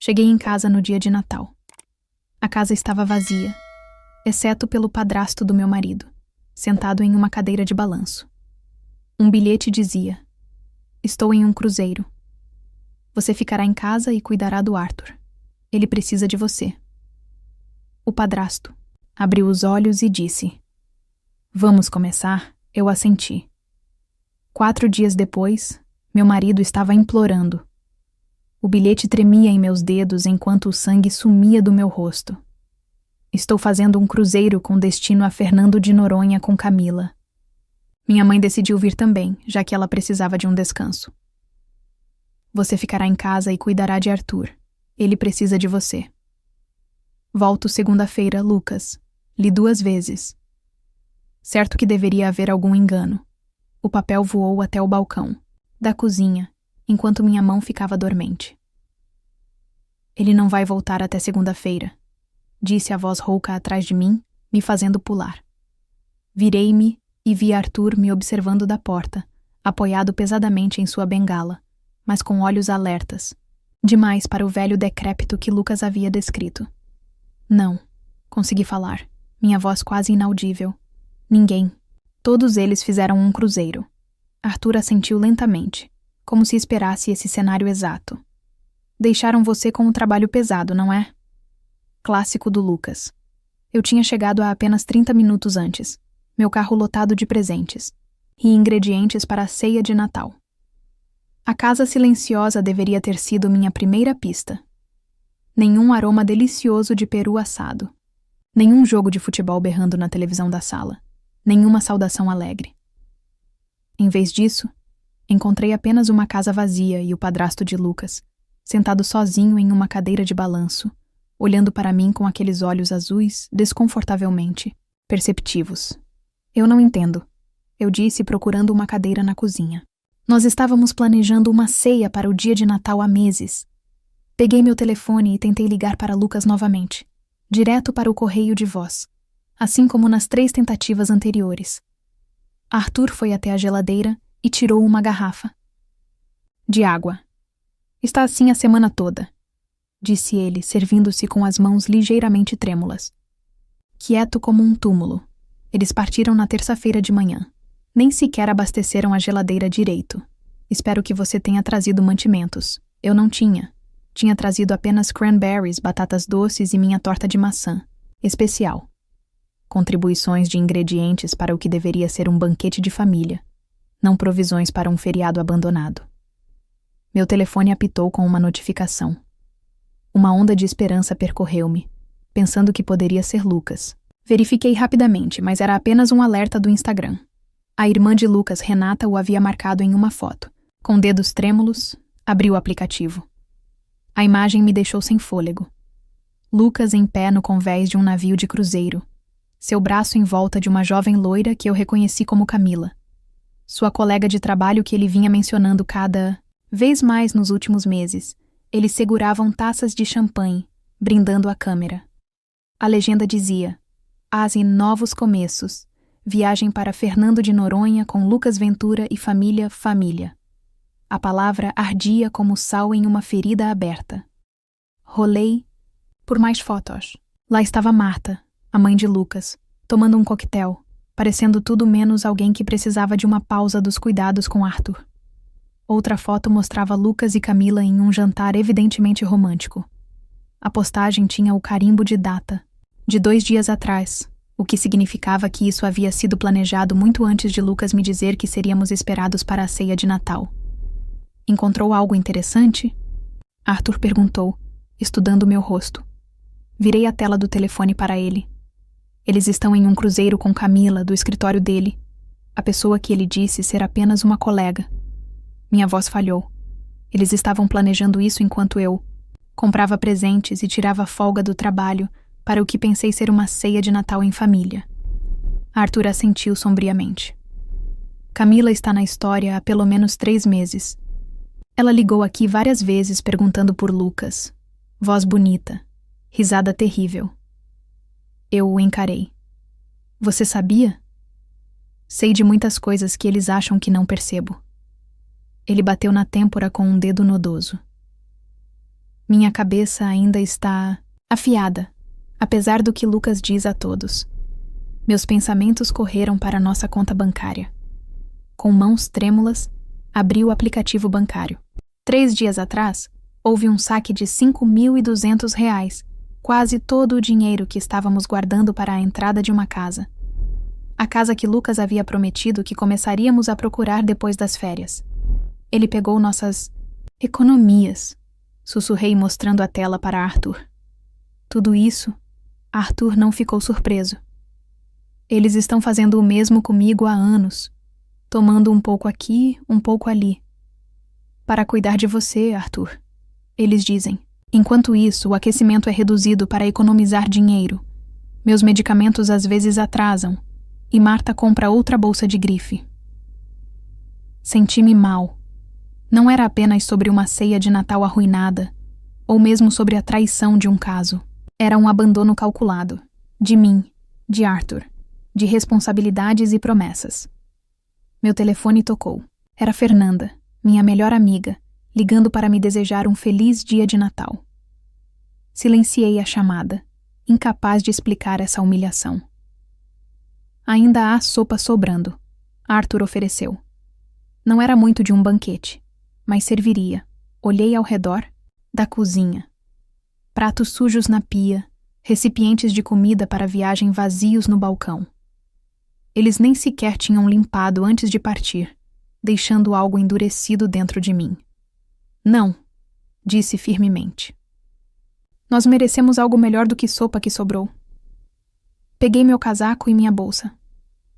Cheguei em casa no dia de Natal. A casa estava vazia, exceto pelo padrasto do meu marido, sentado em uma cadeira de balanço. Um bilhete dizia: "Estou em um cruzeiro. Você ficará em casa e cuidará do Arthur. Ele precisa de você." O padrasto abriu os olhos e disse: "Vamos começar?" Eu assenti. 4 dias depois, meu marido estava implorando. O bilhete tremia em meus dedos enquanto o sangue sumia do meu rosto. "Estou fazendo um cruzeiro com destino a Fernando de Noronha com Camila." Minha mãe decidiu vir também, já que ela precisava de um descanso. "Você ficará em casa e cuidará de Arthur. Ele precisa de você." "Volto segunda-feira, Lucas." Li 2 vezes. Certo que deveria haver algum engano. O papel voou até o balcão, da cozinha, enquanto minha mão ficava dormente. "Ele não vai voltar até segunda-feira", disse a voz rouca atrás de mim, me fazendo pular. Virei-me e vi Arthur me observando da porta, apoiado pesadamente em sua bengala, mas com olhos alertas, demais para o velho decrépito que Lucas havia descrito. "Não", consegui falar, minha voz quase inaudível. "Ninguém. Todos eles fizeram um cruzeiro." Arthur assentiu lentamente, como se esperasse esse cenário exato. "Deixaram você com um trabalho pesado, não é?" Clássico do Lucas. Eu tinha chegado há apenas 30 minutos antes, meu carro lotado de presentes e ingredientes para a ceia de Natal. A casa silenciosa deveria ter sido minha primeira pista. Nenhum aroma delicioso de peru assado. Nenhum jogo de futebol berrando na televisão da sala. Nenhuma saudação alegre. Em vez disso, encontrei apenas uma casa vazia e o padrasto de Lucas, sentado sozinho em uma cadeira de balanço, olhando para mim com aqueles olhos azuis desconfortavelmente perceptivos. "Eu não entendo", eu disse, procurando uma cadeira na cozinha. "Nós estávamos planejando uma ceia para o dia de Natal há meses." Peguei meu telefone e tentei ligar para Lucas novamente, direto para o correio de voz, assim como nas 3 tentativas anteriores. Arthur foi até a geladeira e tirou uma garrafa de água. "Está assim a semana toda", disse ele, servindo-se com as mãos ligeiramente trêmulas. "Quieto como um túmulo. Eles partiram na terça-feira de manhã. Nem sequer abasteceram a geladeira direito. Espero que você tenha trazido mantimentos. Eu não tinha. Tinha trazido apenas cranberries, batatas doces e minha torta de maçã. Especial. Contribuições de ingredientes para o que deveria ser um banquete de família, não provisões para um feriado abandonado." Meu telefone apitou com uma notificação. Uma onda de esperança percorreu-me, pensando que poderia ser Lucas. Verifiquei rapidamente, mas era apenas um alerta do Instagram. A irmã de Lucas, Renata, o havia marcado em uma foto. Com dedos trêmulos, abri o aplicativo. A imagem me deixou sem fôlego. Lucas em pé no convés de um navio de cruzeiro, seu braço em volta de uma jovem loira que eu reconheci como Camila, sua colega de trabalho que ele vinha mencionando cada vez mais nos últimos meses. Eles seguravam taças de champanhe, brindando a câmera. A legenda dizia: "As novos começos. Viagem para Fernando de Noronha com Lucas Ventura e família." A palavra ardia como sal em uma ferida aberta. Rolei por mais fotos. Lá estava Marta, a mãe de Lucas, tomando um coquetel, parecendo tudo menos alguém que precisava de uma pausa dos cuidados com Arthur. Outra foto mostrava Lucas e Camila em um jantar evidentemente romântico. A postagem tinha o carimbo de data, de 2 dias atrás, o que significava que isso havia sido planejado muito antes de Lucas me dizer que seríamos esperados para a ceia de Natal. "Encontrou algo interessante?" Arthur perguntou, estudando meu rosto. Virei a tela do telefone para ele. "Eles estão em um cruzeiro com Camila, do escritório dele. A pessoa que ele disse ser apenas uma colega." Minha voz falhou. Eles estavam planejando isso enquanto eu comprava presentes e tirava folga do trabalho para o que pensei ser uma ceia de Natal em família. Arthur assentiu sombriamente. "Camila está na história há pelo menos 3 meses. Ela ligou aqui várias vezes perguntando por Lucas. Voz bonita. Risada terrível." Eu o encarei. "Você sabia?" "Sei de muitas coisas que eles acham que não percebo." Ele bateu na têmpora com um dedo nodoso. Minha cabeça ainda está afiada, apesar do que Lucas diz a todos. Meus pensamentos correram para nossa conta bancária. Com mãos trêmulas, abri o aplicativo bancário. 3 dias atrás, houve um saque de R$ 5.200, quase todo o dinheiro que estávamos guardando para a entrada de uma casa. A casa que Lucas havia prometido que começaríamos a procurar depois das férias. Ele pegou nossas economias, sussurrei mostrando a tela para Arthur. Tudo isso, Arthur não ficou surpreso. Eles estão fazendo o mesmo comigo há anos, tomando um pouco aqui, um pouco ali. Para cuidar de você, Arthur, eles dizem. Enquanto isso, o aquecimento é reduzido para economizar dinheiro. Meus medicamentos às vezes atrasam, e Marta compra outra bolsa de grife. Senti-me mal. Não era apenas sobre uma ceia de Natal arruinada, ou mesmo sobre a traição de um caso. Era um abandono calculado. De mim, de Arthur, de responsabilidades e promessas. Meu telefone tocou. Era Fernanda, minha melhor amiga, ligando para me desejar um feliz dia de Natal. Silenciei a chamada, incapaz de explicar essa humilhação. Ainda há sopa sobrando, Arthur ofereceu. Não era muito de um banquete, mas serviria. Olhei ao redor da cozinha. Pratos sujos na pia, recipientes de comida para a viagem vazios no balcão. Eles nem sequer tinham limpado antes de partir, deixando algo endurecido dentro de mim. Não, disse firmemente. Nós merecemos algo melhor do que sopa que sobrou. Peguei meu casaco e minha bolsa.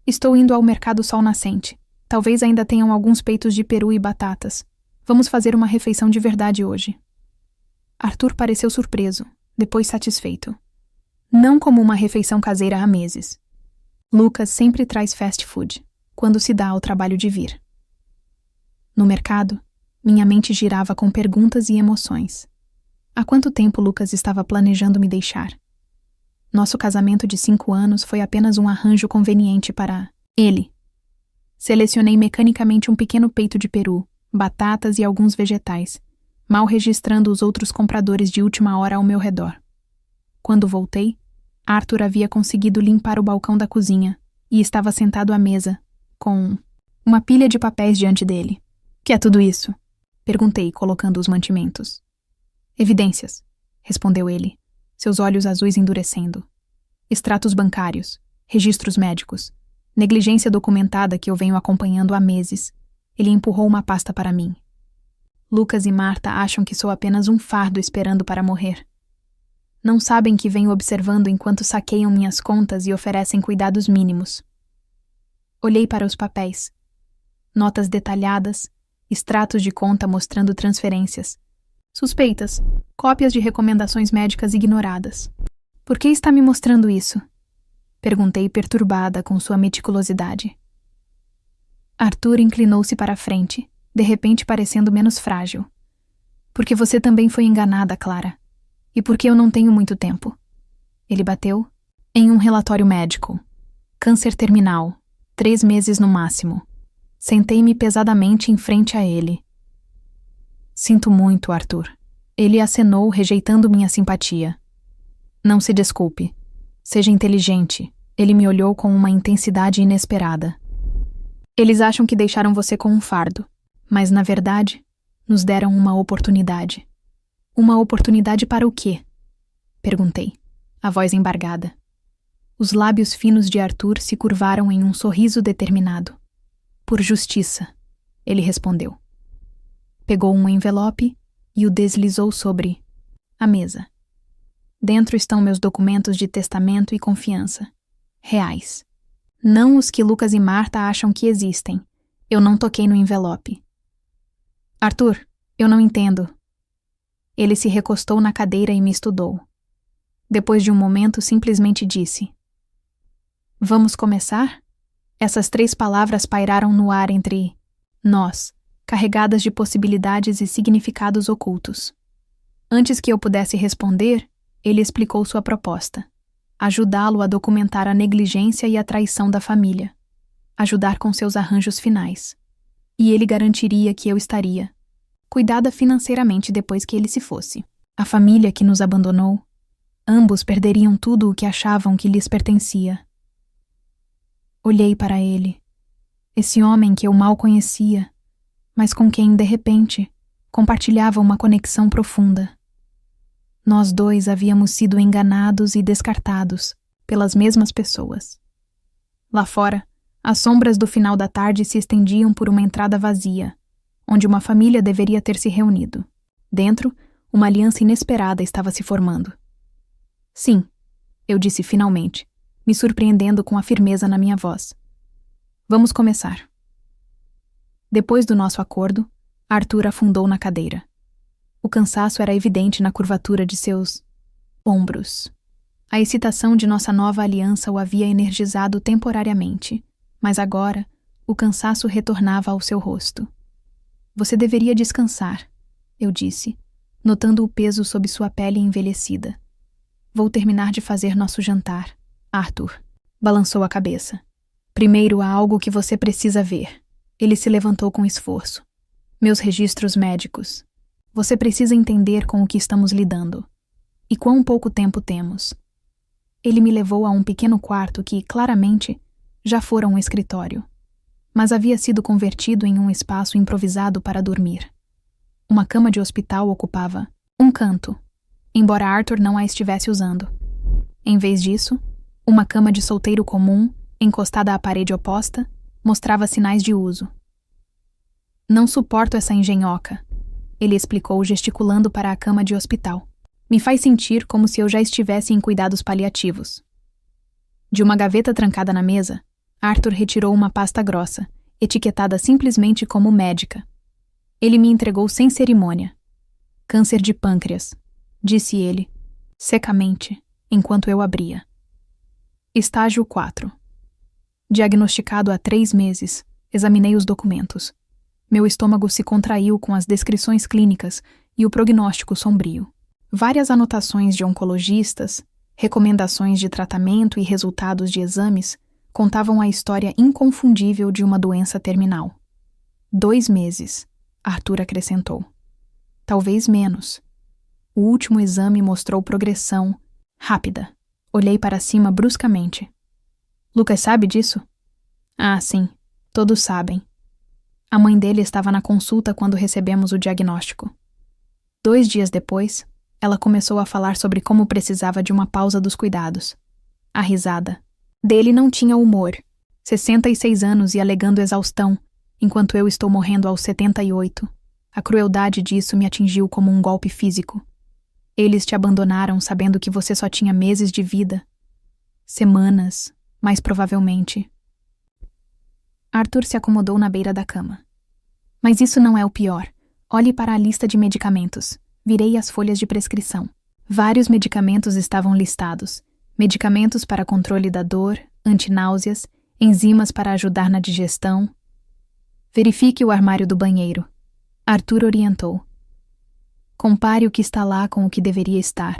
Estou indo ao mercado Sol Nascente. Talvez ainda tenham alguns peitos de peru e batatas. Vamos fazer uma refeição de verdade hoje. Arthur pareceu surpreso, depois satisfeito. Não como uma refeição caseira há meses. Lucas sempre traz fast food, quando se dá ao trabalho de vir. No mercado, minha mente girava com perguntas e emoções. Há quanto tempo Lucas estava planejando me deixar? Nosso casamento de 5 anos foi apenas um arranjo conveniente para ele. Selecionei mecanicamente um pequeno peito de peru, batatas e alguns vegetais, mal registrando os outros compradores de última hora ao meu redor. Quando voltei, Arthur havia conseguido limpar o balcão da cozinha e estava sentado à mesa, com uma pilha de papéis diante dele. Que é tudo isso? Perguntei, colocando os mantimentos. Evidências, respondeu ele, seus olhos azuis endurecendo. Extratos bancários, registros médicos, negligência documentada que eu venho acompanhando há meses. Ele empurrou uma pasta para mim. Lucas e Marta acham que sou apenas um fardo esperando para morrer. Não sabem que venho observando enquanto saqueiam minhas contas e oferecem cuidados mínimos. Olhei para os papéis. Notas detalhadas, extratos de conta mostrando transferências. Suspeitas, cópias de recomendações médicas ignoradas. Por que está me mostrando isso? Perguntei perturbada com sua meticulosidade. Arthur inclinou-se para a frente, de repente parecendo menos frágil. Porque você também foi enganada, Clara. E porque eu não tenho muito tempo. Ele bateu em um relatório médico. Câncer terminal, 3 meses no máximo. Sentei-me pesadamente em frente a ele. Sinto muito, Arthur. Ele acenou, rejeitando minha simpatia. Não se desculpe. Seja inteligente. Ele me olhou com uma intensidade inesperada. Eles acham que deixaram você com um fardo, mas, na verdade, nos deram uma oportunidade. Uma oportunidade para o quê? Perguntei, a voz embargada. Os lábios finos de Arthur se curvaram em um sorriso determinado. Por justiça, ele respondeu. Pegou um envelope e o deslizou sobre a mesa. Dentro estão meus documentos de testamento e confiança. Reais. Não os que Lucas e Marta acham que existem. Eu não toquei no envelope. Arthur, eu não entendo. Ele se recostou na cadeira e me estudou. Depois de um momento, simplesmente disse: Vamos começar? Essas 3 palavras pairaram no ar entre nós, carregadas de possibilidades e significados ocultos. Antes que eu pudesse responder, ele explicou sua proposta. Ajudá-lo a documentar a negligência e a traição da família. Ajudar com seus arranjos finais. E ele garantiria que eu estaria cuidada financeiramente depois que ele se fosse. A família que nos abandonou. Ambos perderiam tudo o que achavam que lhes pertencia. Olhei para ele. Esse homem que eu mal conhecia, mas com quem, de repente, compartilhava uma conexão profunda. Nós dois havíamos sido enganados e descartados pelas mesmas pessoas. Lá fora, as sombras do final da tarde se estendiam por uma entrada vazia, onde uma família deveria ter se reunido. Dentro, uma aliança inesperada estava se formando. Sim, eu disse finalmente, me surpreendendo com a firmeza na minha voz. Vamos começar. Depois do nosso acordo, Arthur afundou na cadeira. O cansaço era evidente na curvatura de seus ombros. A excitação de nossa nova aliança o havia energizado temporariamente, mas agora o cansaço retornava ao seu rosto. Você deveria descansar, eu disse, notando o peso sob sua pele envelhecida. Vou terminar de fazer nosso jantar. Arthur balançou a cabeça. Primeiro há algo que você precisa ver. Ele se levantou com esforço. Meus registros médicos. Você precisa entender com o que estamos lidando. E quão pouco tempo temos. Ele me levou a um pequeno quarto que, claramente, já fora um escritório, mas havia sido convertido em um espaço improvisado para dormir. Uma cama de hospital ocupava um canto, embora Arthur não a estivesse usando. Em vez disso, uma cama de solteiro comum, encostada à parede oposta, mostrava sinais de uso. Não suporto essa engenhoca, ele explicou gesticulando para a cama de hospital. Me faz sentir como se eu já estivesse em cuidados paliativos. De uma gaveta trancada na mesa, Arthur retirou uma pasta grossa, etiquetada simplesmente como médica. Ele me entregou sem cerimônia. Câncer de pâncreas, disse ele, secamente, enquanto eu abria. Estágio 4. Diagnosticado há 3 meses, examinei os documentos. Meu estômago se contraiu com as descrições clínicas e o prognóstico sombrio. Várias anotações de oncologistas, recomendações de tratamento e resultados de exames contavam a história inconfundível de uma doença terminal. 2 meses, Arthur acrescentou. Talvez menos. O último exame mostrou progressão rápida. Olhei para cima bruscamente. Lucas sabe disso? Ah, sim. Todos sabem. A mãe dele estava na consulta quando recebemos o diagnóstico. 2 dias depois, ela começou a falar sobre como precisava de uma pausa dos cuidados. A risada dele não tinha humor. 66 anos e alegando exaustão, enquanto eu estou morrendo aos 78. A crueldade disso me atingiu como um golpe físico. Eles te abandonaram sabendo que você só tinha meses de vida. Semanas, mais provavelmente. Arthur se acomodou na beira da cama. Mas isso não é o pior. Olhe para a lista de medicamentos. Virei as folhas de prescrição. Vários medicamentos estavam listados. Medicamentos para controle da dor, antináuseas, enzimas para ajudar na digestão. Verifique o armário do banheiro. Arthur orientou. Compare o que está lá com o que deveria estar.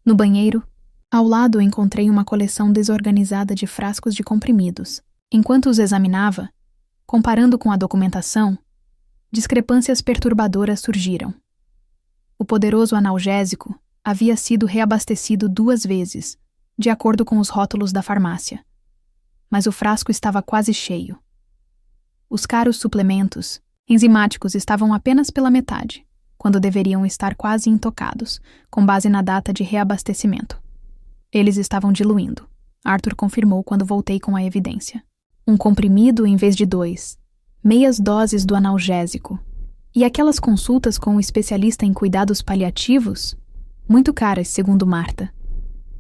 No banheiro, ao lado encontrei uma coleção desorganizada de frascos de comprimidos. Enquanto os examinava, comparando com a documentação, discrepâncias perturbadoras surgiram. O poderoso analgésico havia sido reabastecido 2 vezes, de acordo com os rótulos da farmácia. Mas o frasco estava quase cheio. Os caros suplementos enzimáticos estavam apenas pela metade, quando deveriam estar quase intocados, com base na data de reabastecimento. Eles estavam diluindo, Arthur confirmou quando voltei com a evidência. 1 comprimido em vez de 2, meias doses do analgésico. E aquelas consultas com o especialista em cuidados paliativos? Muito caras, segundo Marta.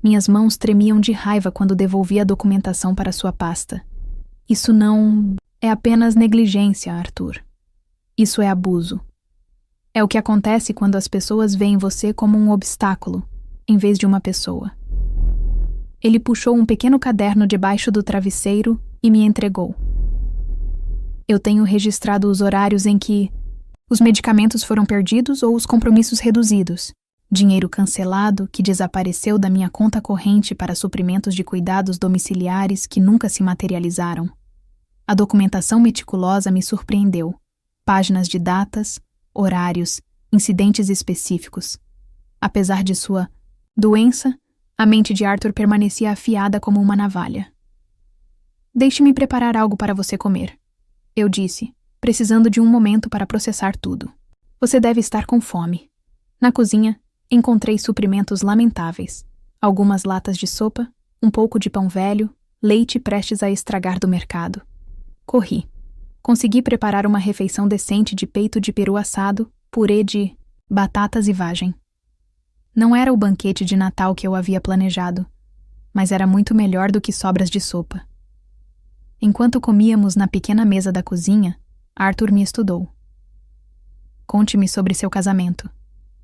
Minhas mãos tremiam de raiva quando devolvi a documentação para sua pasta. Isso não é apenas negligência, Arthur. Isso é abuso. É o que acontece quando as pessoas veem você como um obstáculo, em vez de uma pessoa. Ele puxou um pequeno caderno debaixo do travesseiro e me entregou. Eu tenho registrado os horários em que os medicamentos foram perdidos ou os compromissos reduzidos, dinheiro cancelado que desapareceu da minha conta corrente para suprimentos de cuidados domiciliares que nunca se materializaram. A documentação meticulosa me surpreendeu. Páginas de datas, horários, incidentes específicos. Apesar de sua doença, a mente de Arthur permanecia afiada como uma navalha. Deixe-me preparar algo para você comer, eu disse, precisando de um momento para processar tudo. Você deve estar com fome. Na cozinha, encontrei suprimentos lamentáveis. Algumas latas de sopa, um pouco de pão velho, leite prestes a estragar do mercado. Corri. Consegui preparar uma refeição decente de peito de peru assado, purê de batatas e vagem. Não era o banquete de Natal que eu havia planejado, mas era muito melhor do que sobras de sopa. Enquanto comíamos na pequena mesa da cozinha, Arthur me estudou. Conte-me sobre seu casamento,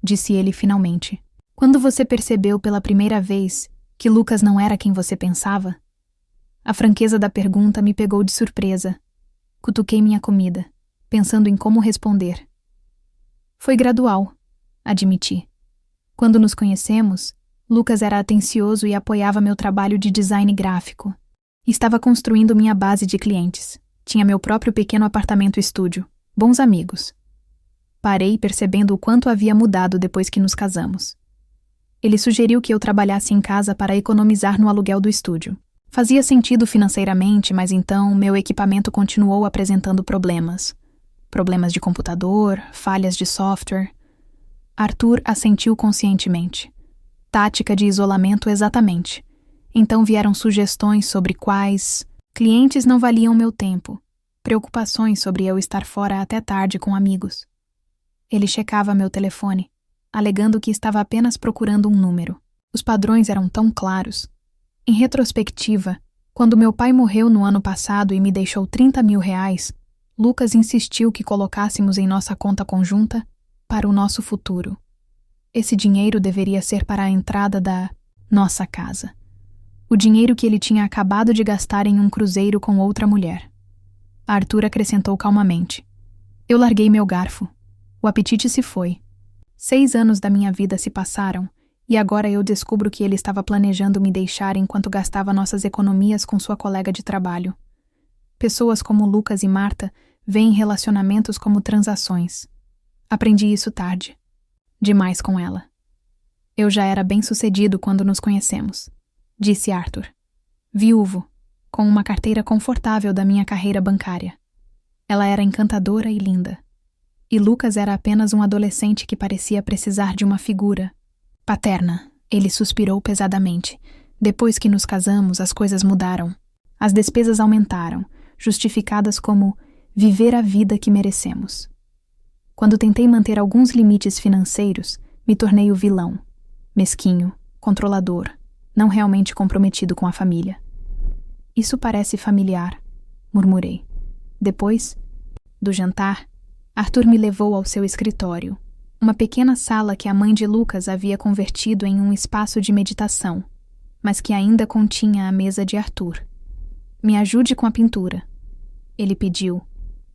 disse ele finalmente. Quando você percebeu pela primeira vez que Lucas não era quem você pensava? A franqueza da pergunta me pegou de surpresa. Cutuquei minha comida, pensando em como responder. Foi gradual, admiti. Quando nos conhecemos, Lucas era atencioso e apoiava meu trabalho de design gráfico. Estava construindo minha base de clientes. Tinha meu próprio pequeno apartamento-estúdio. Bons amigos. Parei percebendo o quanto havia mudado depois que nos casamos. Ele sugeriu que eu trabalhasse em casa para economizar no aluguel do estúdio. Fazia sentido financeiramente, mas então meu equipamento continuou apresentando problemas. Problemas de computador, falhas de software. Arthur assentiu conscientemente. Tática de isolamento exatamente. Então vieram sugestões sobre quais clientes não valiam meu tempo, preocupações sobre eu estar fora até tarde com amigos. Ele checava meu telefone, alegando que estava apenas procurando um número. Os padrões eram tão claros. Em retrospectiva, quando meu pai morreu no ano passado e me deixou R$30.000, Lucas insistiu que colocássemos em nossa conta conjunta para o nosso futuro. Esse dinheiro deveria ser para a entrada da nossa casa. O dinheiro que ele tinha acabado de gastar em um cruzeiro com outra mulher. Arthur acrescentou calmamente. Eu larguei meu garfo. O apetite se foi. 6 anos da minha vida se passaram e agora eu descubro que ele estava planejando me deixar enquanto gastava nossas economias com sua colega de trabalho. Pessoas como Lucas e Marta veem relacionamentos como transações. Aprendi isso tarde. Demais com ela. Eu já era bem-sucedido quando nos conhecemos, disse Arthur. Viúvo, com uma carteira confortável da minha carreira bancária. Ela era encantadora e linda. E Lucas era apenas um adolescente que parecia precisar de uma figura paterna. Ele suspirou pesadamente. Depois que nos casamos, as coisas mudaram. As despesas aumentaram, justificadas como viver a vida que merecemos. Quando tentei manter alguns limites financeiros, me tornei o vilão. Mesquinho, controlador, não realmente comprometido com a família. Isso parece familiar, murmurei. Depois do jantar, Arthur me levou ao seu escritório, uma pequena sala que a mãe de Lucas havia convertido em um espaço de meditação, mas que ainda continha a mesa de Arthur. Me ajude com a pintura, ele pediu,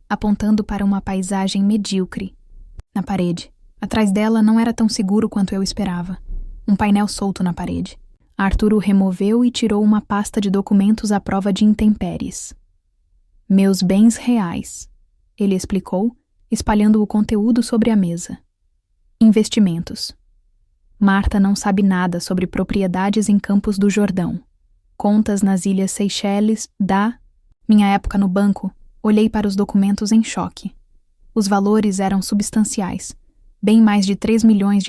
apontando para uma paisagem medíocre. Na parede. Atrás dela não era tão seguro quanto eu esperava. Um painel solto na parede. Arthur o removeu e tirou uma pasta de documentos à prova de intempéries. Meus bens reais, ele explicou, espalhando o conteúdo sobre a mesa. Investimentos. Marta não sabe nada sobre propriedades em Campos do Jordão. Contas nas Ilhas Seychelles, minha época no banco, olhei para os documentos em choque. Os valores eram substanciais, bem mais de R$3 milhões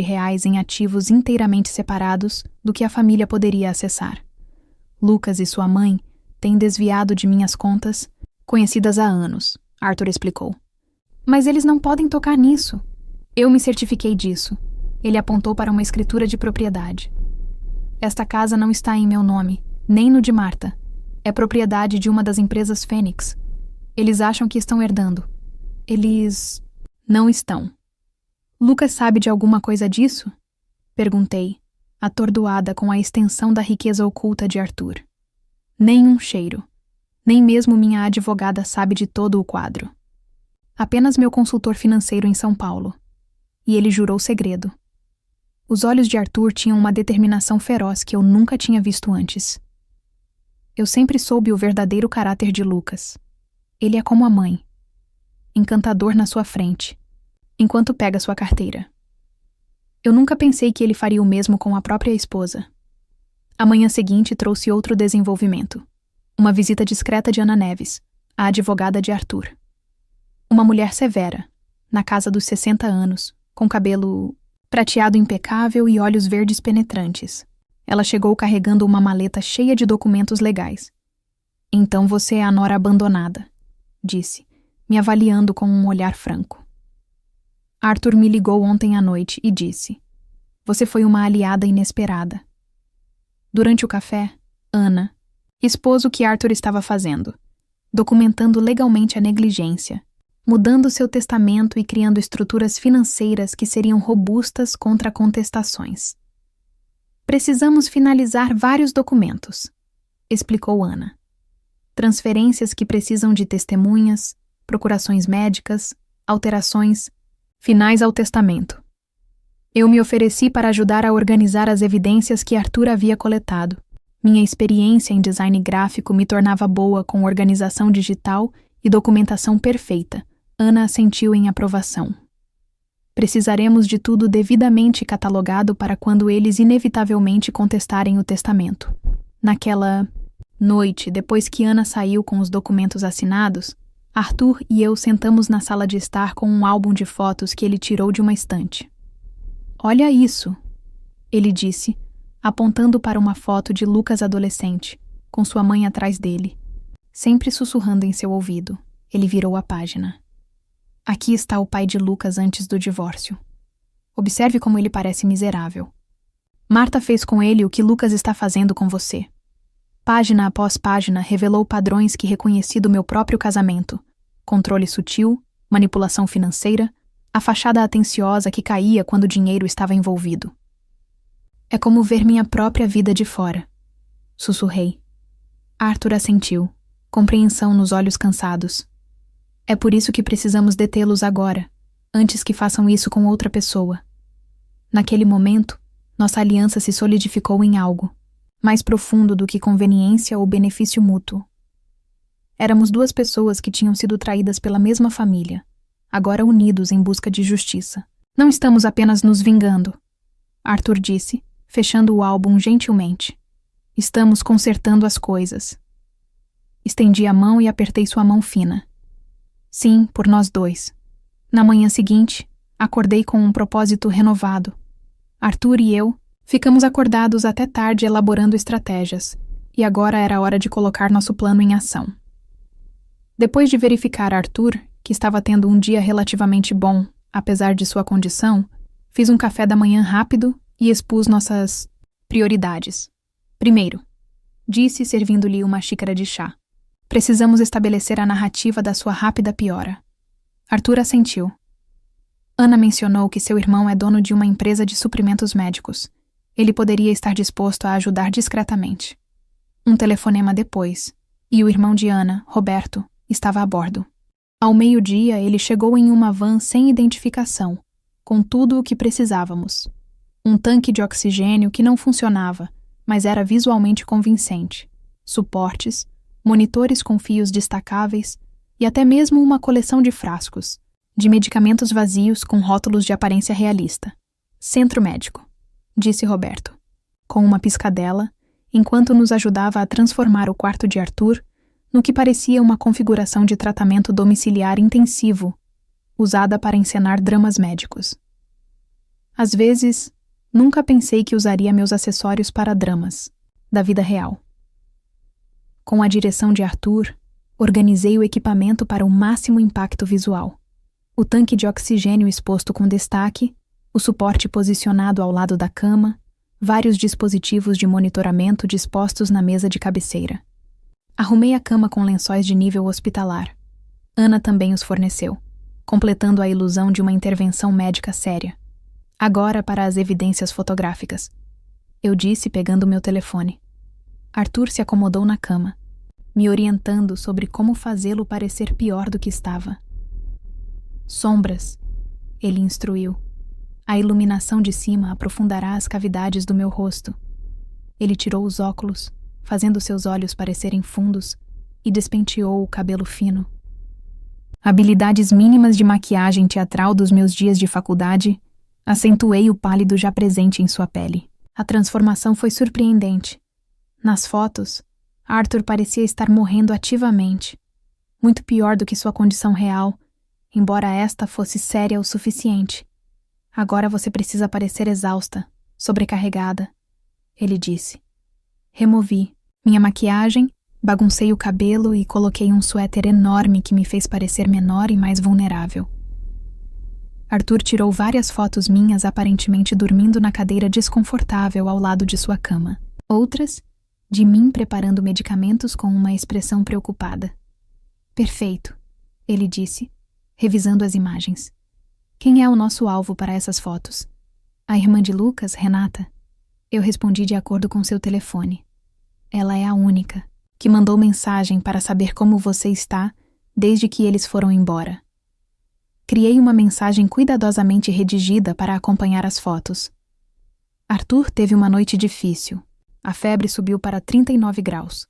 em ativos inteiramente separados do que a família poderia acessar. Lucas e sua mãe têm desviado de minhas contas, conhecidas há anos, Arthur explicou. Mas eles não podem tocar nisso. Eu me certifiquei disso. Ele apontou para uma escritura de propriedade. Esta casa não está em meu nome, nem no de Marta. É propriedade de uma das empresas Fênix. Eles acham que estão herdando. Eles não estão. Lucas sabe de alguma coisa disso? Perguntei, atordoada com a extensão da riqueza oculta de Arthur. Nem um cheiro. Nem mesmo minha advogada sabe de todo o quadro. Apenas meu consultor financeiro em São Paulo. E ele jurou segredo. Os olhos de Arthur tinham uma determinação feroz que eu nunca tinha visto antes. Eu sempre soube o verdadeiro caráter de Lucas. Ele é como a mãe. Encantador na sua frente, enquanto pega sua carteira. Eu nunca pensei que ele faria o mesmo com a própria esposa. A manhã seguinte trouxe outro desenvolvimento. Uma visita discreta de Ana Neves, a advogada de Arthur. Uma mulher severa, na casa dos 60 anos, com cabelo prateado impecável e olhos verdes penetrantes. Ela chegou carregando uma maleta cheia de documentos legais. "Então você é a nora abandonada", disse, me avaliando com um olhar franco. Arthur me ligou ontem à noite e disse: "Você foi uma aliada inesperada." Durante o café, Ana expôs o que Arthur estava fazendo, documentando legalmente a negligência, mudando seu testamento e criando estruturas financeiras que seriam robustas contra contestações. "Precisamos finalizar vários documentos", explicou Ana. "Transferências que precisam de testemunhas, procurações médicas, alterações, finais ao testamento. Eu me ofereci para ajudar a organizar as evidências que Arthur havia coletado. Minha experiência em design gráfico me tornava boa com organização digital e documentação perfeita." Ana assentiu em aprovação. "Precisaremos de tudo devidamente catalogado para quando eles inevitavelmente contestarem o testamento." Naquela noite, depois que Ana saiu com os documentos assinados, Arthur e eu sentamos na sala de estar com um álbum de fotos que ele tirou de uma estante. "Olha isso", ele disse, apontando para uma foto de Lucas adolescente, com sua mãe atrás dele. Sempre sussurrando em seu ouvido, ele virou a página. "Aqui está o pai de Lucas antes do divórcio. Observe como ele parece miserável. Marta fez com ele o que Lucas está fazendo com você." Página após página revelou padrões que reconheci do meu próprio casamento: controle sutil, manipulação financeira, a fachada atenciosa que caía quando o dinheiro estava envolvido. "É como ver minha própria vida de fora", sussurrei. Arthur assentiu, compreensão nos olhos cansados. "É por isso que precisamos detê-los agora, antes que façam isso com outra pessoa." Naquele momento, nossa aliança se solidificou em algo mais profundo do que conveniência ou benefício mútuo. Éramos duas pessoas que tinham sido traídas pela mesma família, agora unidos em busca de justiça. "Não estamos apenas nos vingando", Arthur disse, fechando o álbum gentilmente. "Estamos consertando as coisas." Estendi a mão e apertei sua mão fina. "Sim, por nós dois." Na manhã seguinte, acordei com um propósito renovado. Arthur e eu ficamos acordados até tarde elaborando estratégias, e agora era a hora de colocar nosso plano em ação. Depois de verificar Arthur, que estava tendo um dia relativamente bom, apesar de sua condição, fiz um café da manhã rápido e expus nossas prioridades. "Primeiro", disse, servindo-lhe uma xícara de chá, "precisamos estabelecer a narrativa da sua rápida piora." Arthur assentiu. Ana mencionou que seu irmão é dono de uma empresa de suprimentos médicos. Ele poderia estar disposto a ajudar discretamente. Um telefonema depois, e o irmão de Ana, Roberto, estava a bordo. Ao meio-dia, ele chegou em uma van sem identificação, com tudo o que precisávamos. Um tanque de oxigênio que não funcionava, mas era visualmente convincente. Suportes, monitores com fios destacáveis e até mesmo uma coleção de frascos, de medicamentos vazios com rótulos de aparência realista. "Centro médico", disse Roberto, com uma piscadela, enquanto nos ajudava a transformar o quarto de Arthur no que parecia uma configuração de tratamento domiciliar intensivo, usada para encenar dramas médicos. Às vezes, nunca pensei que usaria meus acessórios para dramas, da vida real. Com a direção de Arthur, organizei o equipamento para o máximo impacto visual. O tanque de oxigênio exposto com destaque, o suporte posicionado ao lado da cama, vários dispositivos de monitoramento dispostos na mesa de cabeceira. Arrumei a cama com lençóis de nível hospitalar. Ana também os forneceu, completando a ilusão de uma intervenção médica séria. "Agora para as evidências fotográficas", eu disse pegando meu telefone. Arthur se acomodou na cama, me orientando sobre como fazê-lo parecer pior do que estava. "Sombras", ele instruiu. "A iluminação de cima aprofundará as cavidades do meu rosto." Ele tirou os óculos, fazendo seus olhos parecerem fundos, e despenteou o cabelo fino. Habilidades mínimas de maquiagem teatral dos meus dias de faculdade Acentuei o pálido já presente em sua pele. A transformação foi surpreendente. Nas fotos, Arthur parecia estar morrendo ativamente. Muito pior do que sua condição real, embora esta fosse séria o suficiente. Agora você precisa parecer exausta, sobrecarregada, ele disse. Removi minha maquiagem, baguncei o cabelo e coloquei um suéter enorme que me fez parecer menor e mais vulnerável. Arthur tirou várias fotos minhas aparentemente dormindo na cadeira desconfortável ao lado de sua cama. Outras, de mim preparando medicamentos com uma expressão preocupada. Perfeito, ele disse, revisando as imagens. Quem é o nosso alvo para essas fotos? A irmã de Lucas, Renata? Eu respondi de acordo com seu telefone. Ela é a única que mandou mensagem para saber como você está desde que eles foram embora. Criei uma mensagem cuidadosamente redigida para acompanhar as fotos. Arthur teve uma noite difícil. A febre subiu para 39 graus.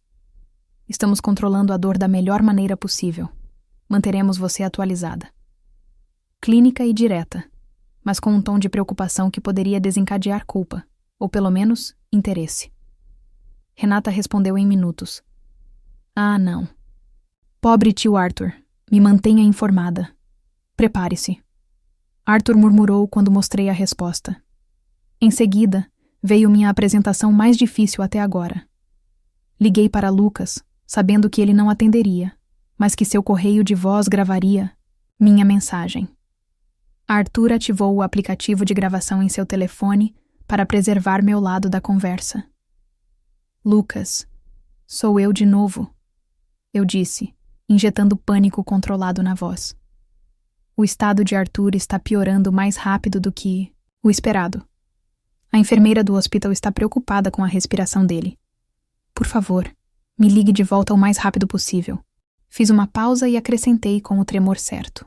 Estamos controlando a dor da melhor maneira possível. Manteremos você atualizada. Clínica e direta, mas com um tom de preocupação que poderia desencadear culpa, ou pelo menos, interesse. Renata respondeu em minutos. Ah, não. Pobre tio Arthur, me mantenha informada. Prepare-se. Arthur murmurou quando mostrei a resposta. Em seguida, veio minha apresentação mais difícil até agora. Liguei para Lucas, sabendo que ele não atenderia, mas que seu correio de voz gravaria minha mensagem. Arthur ativou o aplicativo de gravação em seu telefone para preservar meu lado da conversa. Lucas, sou eu de novo, eu disse, injetando pânico controlado na voz. O estado de Arthur está piorando mais rápido do que o esperado. A enfermeira do hospital está preocupada com a respiração dele. Por favor, me ligue de volta o mais rápido possível. Fiz uma pausa e acrescentei com o tremor certo.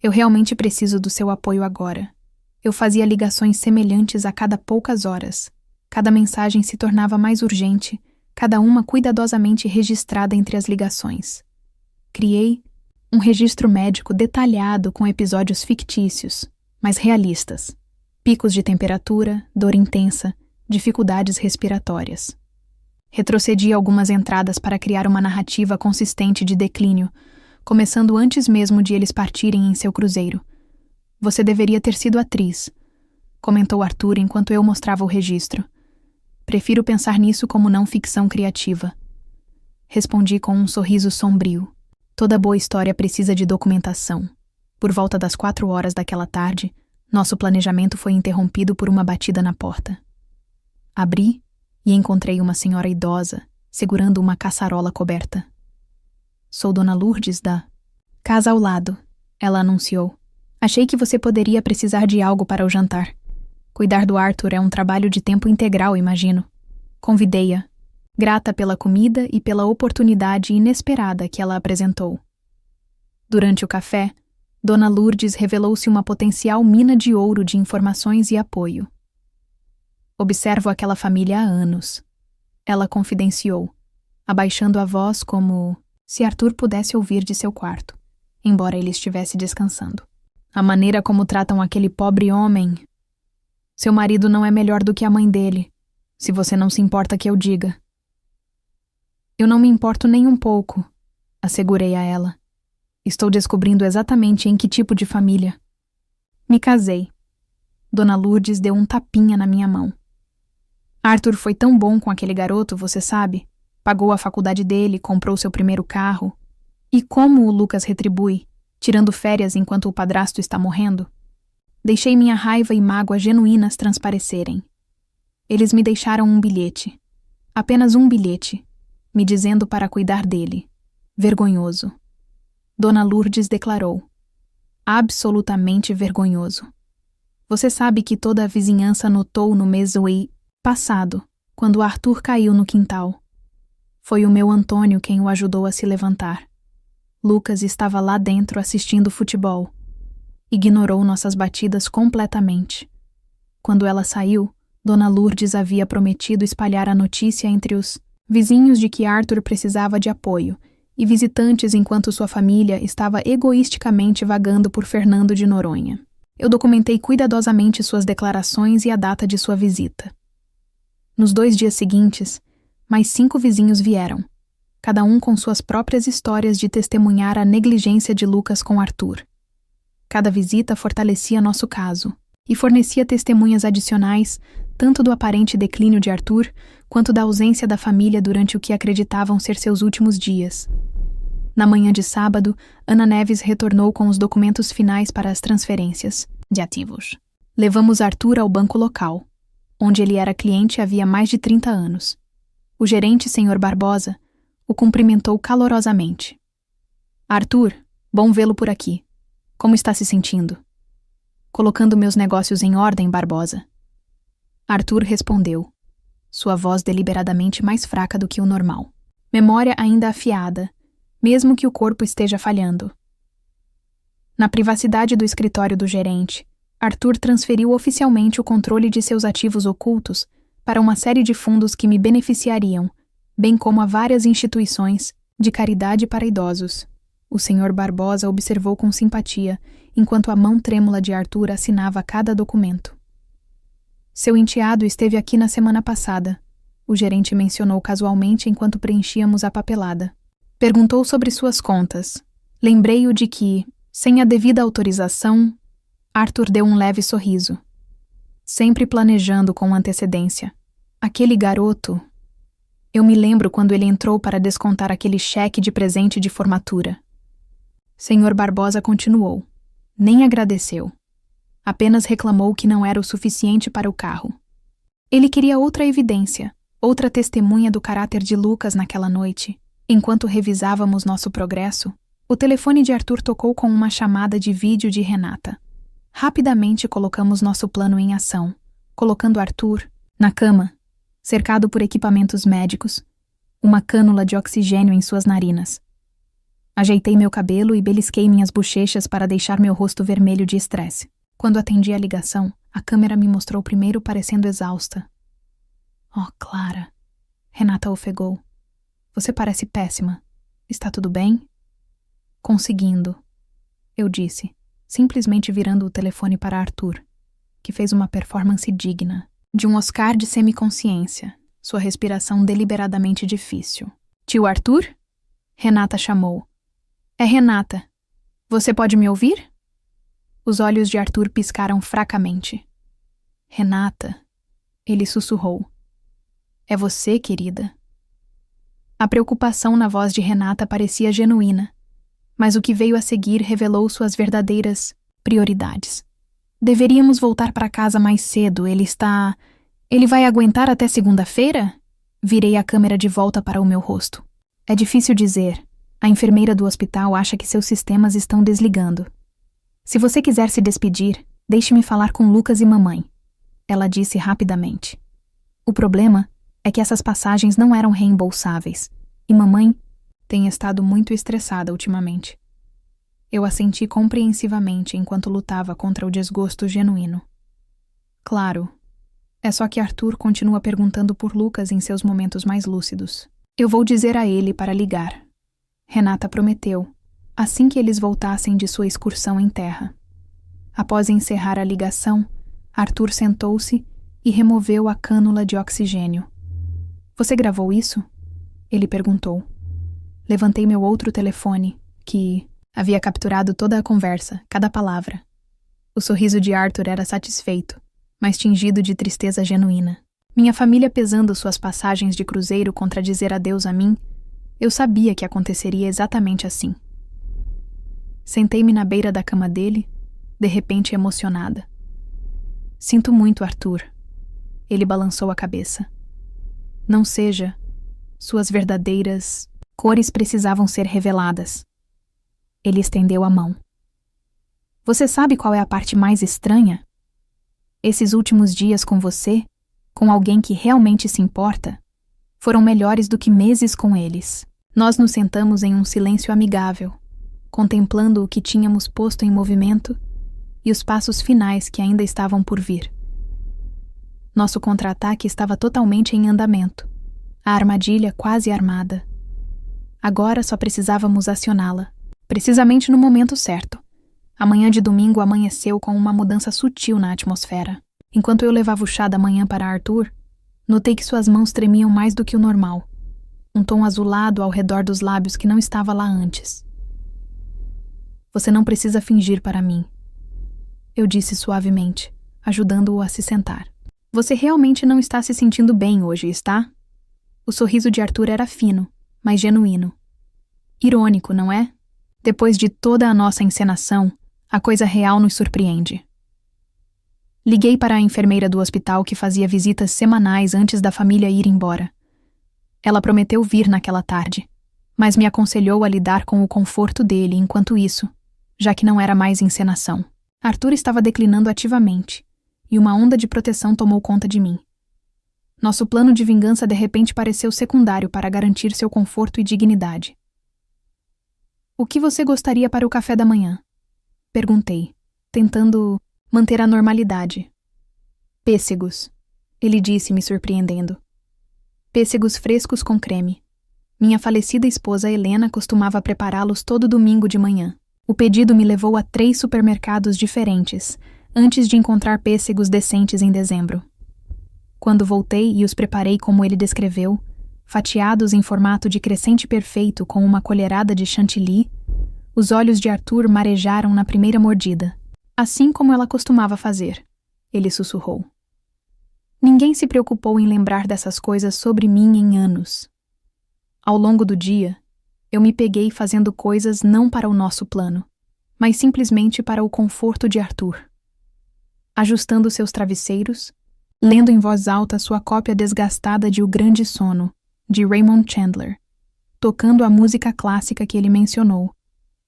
Eu realmente preciso do seu apoio agora. Eu fazia ligações semelhantes a cada poucas horas. Cada mensagem se tornava mais urgente, cada uma cuidadosamente registrada entre as ligações. Criei um registro médico detalhado com episódios fictícios, mas realistas. Picos de temperatura, dor intensa, dificuldades respiratórias. Retrocedi algumas entradas para criar uma narrativa consistente de declínio, começando antes mesmo de eles partirem em seu cruzeiro. Você deveria ter sido atriz, comentou Arthur enquanto eu mostrava o registro. Prefiro pensar nisso como não ficção criativa. Respondi com um sorriso sombrio. Toda boa história precisa de documentação. Por volta das 4 horas daquela tarde, nosso planejamento foi interrompido por uma batida na porta. Abri e encontrei uma senhora idosa, segurando uma caçarola coberta. Sou Dona Lourdes da casa ao lado, ela anunciou. Achei que você poderia precisar de algo para o jantar. Cuidar do Arthur é um trabalho de tempo integral, imagino. Convidei-a, grata pela comida e pela oportunidade inesperada que ela apresentou. Durante o café, Dona Lourdes revelou-se uma potencial mina de ouro de informações e apoio. Observo aquela família há anos. Ela confidenciou, abaixando a voz como se Arthur pudesse ouvir de seu quarto, embora ele estivesse descansando. A maneira como tratam aquele pobre homem. Seu marido não é melhor do que a mãe dele, se você não se importa que eu diga. Eu não me importo nem um pouco, assegurei a ela. Estou descobrindo exatamente em que tipo de família. Me casei. Dona Lourdes deu um tapinha na minha mão. Arthur foi tão bom com aquele garoto, você sabe. Pagou a faculdade dele, comprou seu primeiro carro. E como o Lucas retribui, tirando férias enquanto o padrasto está morrendo? Deixei minha raiva e mágoa genuínas transparecerem. Eles me deixaram um bilhete. Apenas um bilhete, me dizendo para cuidar dele. Vergonhoso. Dona Lourdes declarou. Absolutamente vergonhoso. Você sabe que toda a vizinhança notou no mês passado, quando Arthur caiu no quintal. Foi o meu Antônio quem o ajudou a se levantar. Lucas estava lá dentro assistindo futebol. Ignorou nossas batidas completamente. Quando ela saiu, Dona Lourdes havia prometido espalhar a notícia entre os vizinhos de que Arthur precisava de apoio e visitantes enquanto sua família estava egoisticamente vagando por Fernando de Noronha. Eu documentei cuidadosamente suas declarações e a data de sua visita. Nos 2 dias seguintes, mais 5 vizinhos vieram, cada um com suas próprias histórias de testemunhar a negligência de Lucas com Arthur. Cada visita fortalecia nosso caso e fornecia testemunhas adicionais tanto do aparente declínio de Arthur quanto da ausência da família durante o que acreditavam ser seus últimos dias. Na manhã de sábado, Ana Neves retornou com os documentos finais para as transferências de ativos. Levamos Arthur ao banco local, onde ele era cliente havia mais de 30 anos. O gerente, Sr. Barbosa, o cumprimentou calorosamente. Arthur, bom vê-lo por aqui. Como está se sentindo? Colocando meus negócios em ordem, Barbosa. Arthur respondeu, sua voz deliberadamente mais fraca do que o normal. Memória ainda afiada, mesmo que o corpo esteja falhando. Na privacidade do escritório do gerente, Arthur transferiu oficialmente o controle de seus ativos ocultos para uma série de fundos que me beneficiariam, bem como a várias instituições de caridade para idosos. O Sr. Barbosa observou com simpatia, enquanto a mão trêmula de Arthur assinava cada documento. Seu enteado esteve aqui na semana passada, o gerente mencionou casualmente enquanto preenchíamos a papelada. Perguntou sobre suas contas. Lembrei-o de que, sem a devida autorização, Arthur deu um leve sorriso. Sempre planejando com antecedência. Aquele garoto... Eu me lembro quando ele entrou para descontar aquele cheque de presente de formatura. Sr. Barbosa continuou. Nem agradeceu. Apenas reclamou que não era o suficiente para o carro. Ele queria outra evidência, outra testemunha do caráter de Lucas naquela noite. Enquanto revisávamos nosso progresso, o telefone de Arthur tocou com uma chamada de vídeo de Renata. Rapidamente colocamos nosso plano em ação, colocando Arthur na cama, cercado por equipamentos médicos, uma cânula de oxigênio em suas narinas. Ajeitei meu cabelo e belisquei minhas bochechas para deixar meu rosto vermelho de estresse. Quando atendi a ligação, a câmera me mostrou primeiro parecendo exausta. Oh, Clara, Renata ofegou. Você parece péssima. Está tudo bem? Conseguindo, eu disse, simplesmente virando o telefone para Arthur, que fez uma performance digna, de um Oscar de semiconsciência, sua respiração deliberadamente difícil. Tio Arthur? Renata chamou. É Renata. Você pode me ouvir? Os olhos de Arthur piscaram fracamente. Renata, ele sussurrou. É você, querida? A preocupação na voz de Renata parecia genuína, mas o que veio a seguir revelou suas verdadeiras prioridades. Deveríamos voltar para casa mais cedo, Ele vai aguentar até segunda-feira? Virei a câmera de volta para o meu rosto. É difícil dizer. A enfermeira do hospital acha que seus sistemas estão desligando. Se você quiser se despedir, deixe-me falar com Lucas e mamãe. Ela disse rapidamente. O problema é que essas passagens não eram reembolsáveis, e mamãe tem estado muito estressada ultimamente. Eu assenti compreensivamente enquanto lutava contra o desgosto genuíno. Claro, é só que Arthur continua perguntando por Lucas em seus momentos mais lúcidos. Eu vou dizer a ele para ligar. Renata prometeu, assim que eles voltassem de sua excursão em terra. Após encerrar a ligação, Arthur sentou-se e removeu a cânula de oxigênio. Você gravou isso? Ele perguntou. Levantei meu outro telefone, que havia capturado toda a conversa, cada palavra. O sorriso de Arthur era satisfeito, mas tingido de tristeza genuína. Minha família pesando suas passagens de cruzeiro contra dizer adeus a mim, eu sabia que aconteceria exatamente assim. Sentei-me na beira da cama dele, de repente emocionada. Sinto muito, Arthur. Ele balançou a cabeça. Não seja. Suas verdadeiras cores precisavam ser reveladas. Ele estendeu a mão. Você sabe qual é a parte mais estranha? Esses últimos dias com você, com alguém que realmente se importa, foram melhores do que meses com eles. Nós nos sentamos em um silêncio amigável, contemplando o que tínhamos posto em movimento e os passos finais que ainda estavam por vir. Nosso contra-ataque estava totalmente em andamento, a armadilha quase armada. Agora só precisávamos acioná-la, precisamente no momento certo, A manhã de domingo amanheceu com uma mudança sutil na atmosfera. Enquanto eu levava o chá da manhã para Arthur, notei que suas mãos tremiam mais do que o normal. Um tom azulado ao redor dos lábios que não estava lá antes. Você não precisa fingir para mim, eu disse suavemente, ajudando-o a se sentar. Você realmente não está se sentindo bem hoje, está? O sorriso de Arthur era fino, mas genuíno. Irônico, não é? Depois de toda a nossa encenação, a coisa real nos surpreende. Liguei para a enfermeira do hospital que fazia visitas semanais antes da família ir embora. Ela prometeu vir naquela tarde, mas me aconselhou a lidar com o conforto dele enquanto isso, já que não era mais encenação. Arthur estava declinando ativamente, e uma onda de proteção tomou conta de mim. Nosso plano de vingança de repente pareceu secundário para garantir seu conforto e dignidade. O que você gostaria para o café da manhã? Perguntei, tentando manter a normalidade. Pêssegos, ele disse, me surpreendendo. Pêssegos frescos com creme. Minha falecida esposa Helena costumava prepará-los todo domingo de manhã. O pedido me levou a 3 supermercados diferentes, antes de encontrar pêssegos decentes em dezembro. Quando voltei e os preparei como ele descreveu, fatiados em formato de crescente perfeito com uma colherada de chantilly, os olhos de Arthur marejaram na primeira mordida. Assim como ela costumava fazer, ele sussurrou. Ninguém se preocupou em lembrar dessas coisas sobre mim em anos. Ao longo do dia, eu me peguei fazendo coisas não para o nosso plano, mas simplesmente para o conforto de Arthur. Ajustando seus travesseiros, lendo em voz alta sua cópia desgastada de O Grande Sono, de Raymond Chandler, tocando a música clássica que ele mencionou,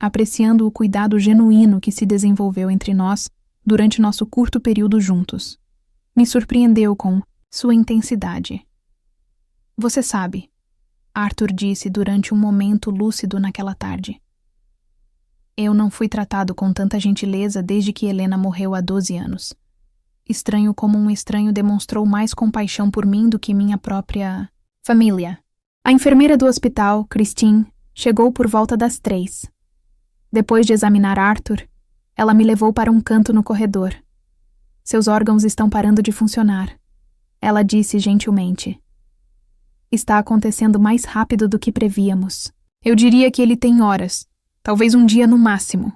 apreciando o cuidado genuíno que se desenvolveu entre nós durante nosso curto período juntos. Me surpreendeu com sua intensidade. Você sabe, Arthur disse durante um momento lúcido naquela tarde. Eu não fui tratado com tanta gentileza desde que Helena morreu há 12 anos. Estranho como um estranho demonstrou mais compaixão por mim do que minha própria família. A enfermeira do hospital, Christine, chegou por volta das 3. Depois de examinar Arthur, ela me levou para um canto no corredor. Seus órgãos estão parando de funcionar, ela disse gentilmente. Está acontecendo mais rápido do que prevíamos. Eu diria que ele tem horas, talvez um dia no máximo.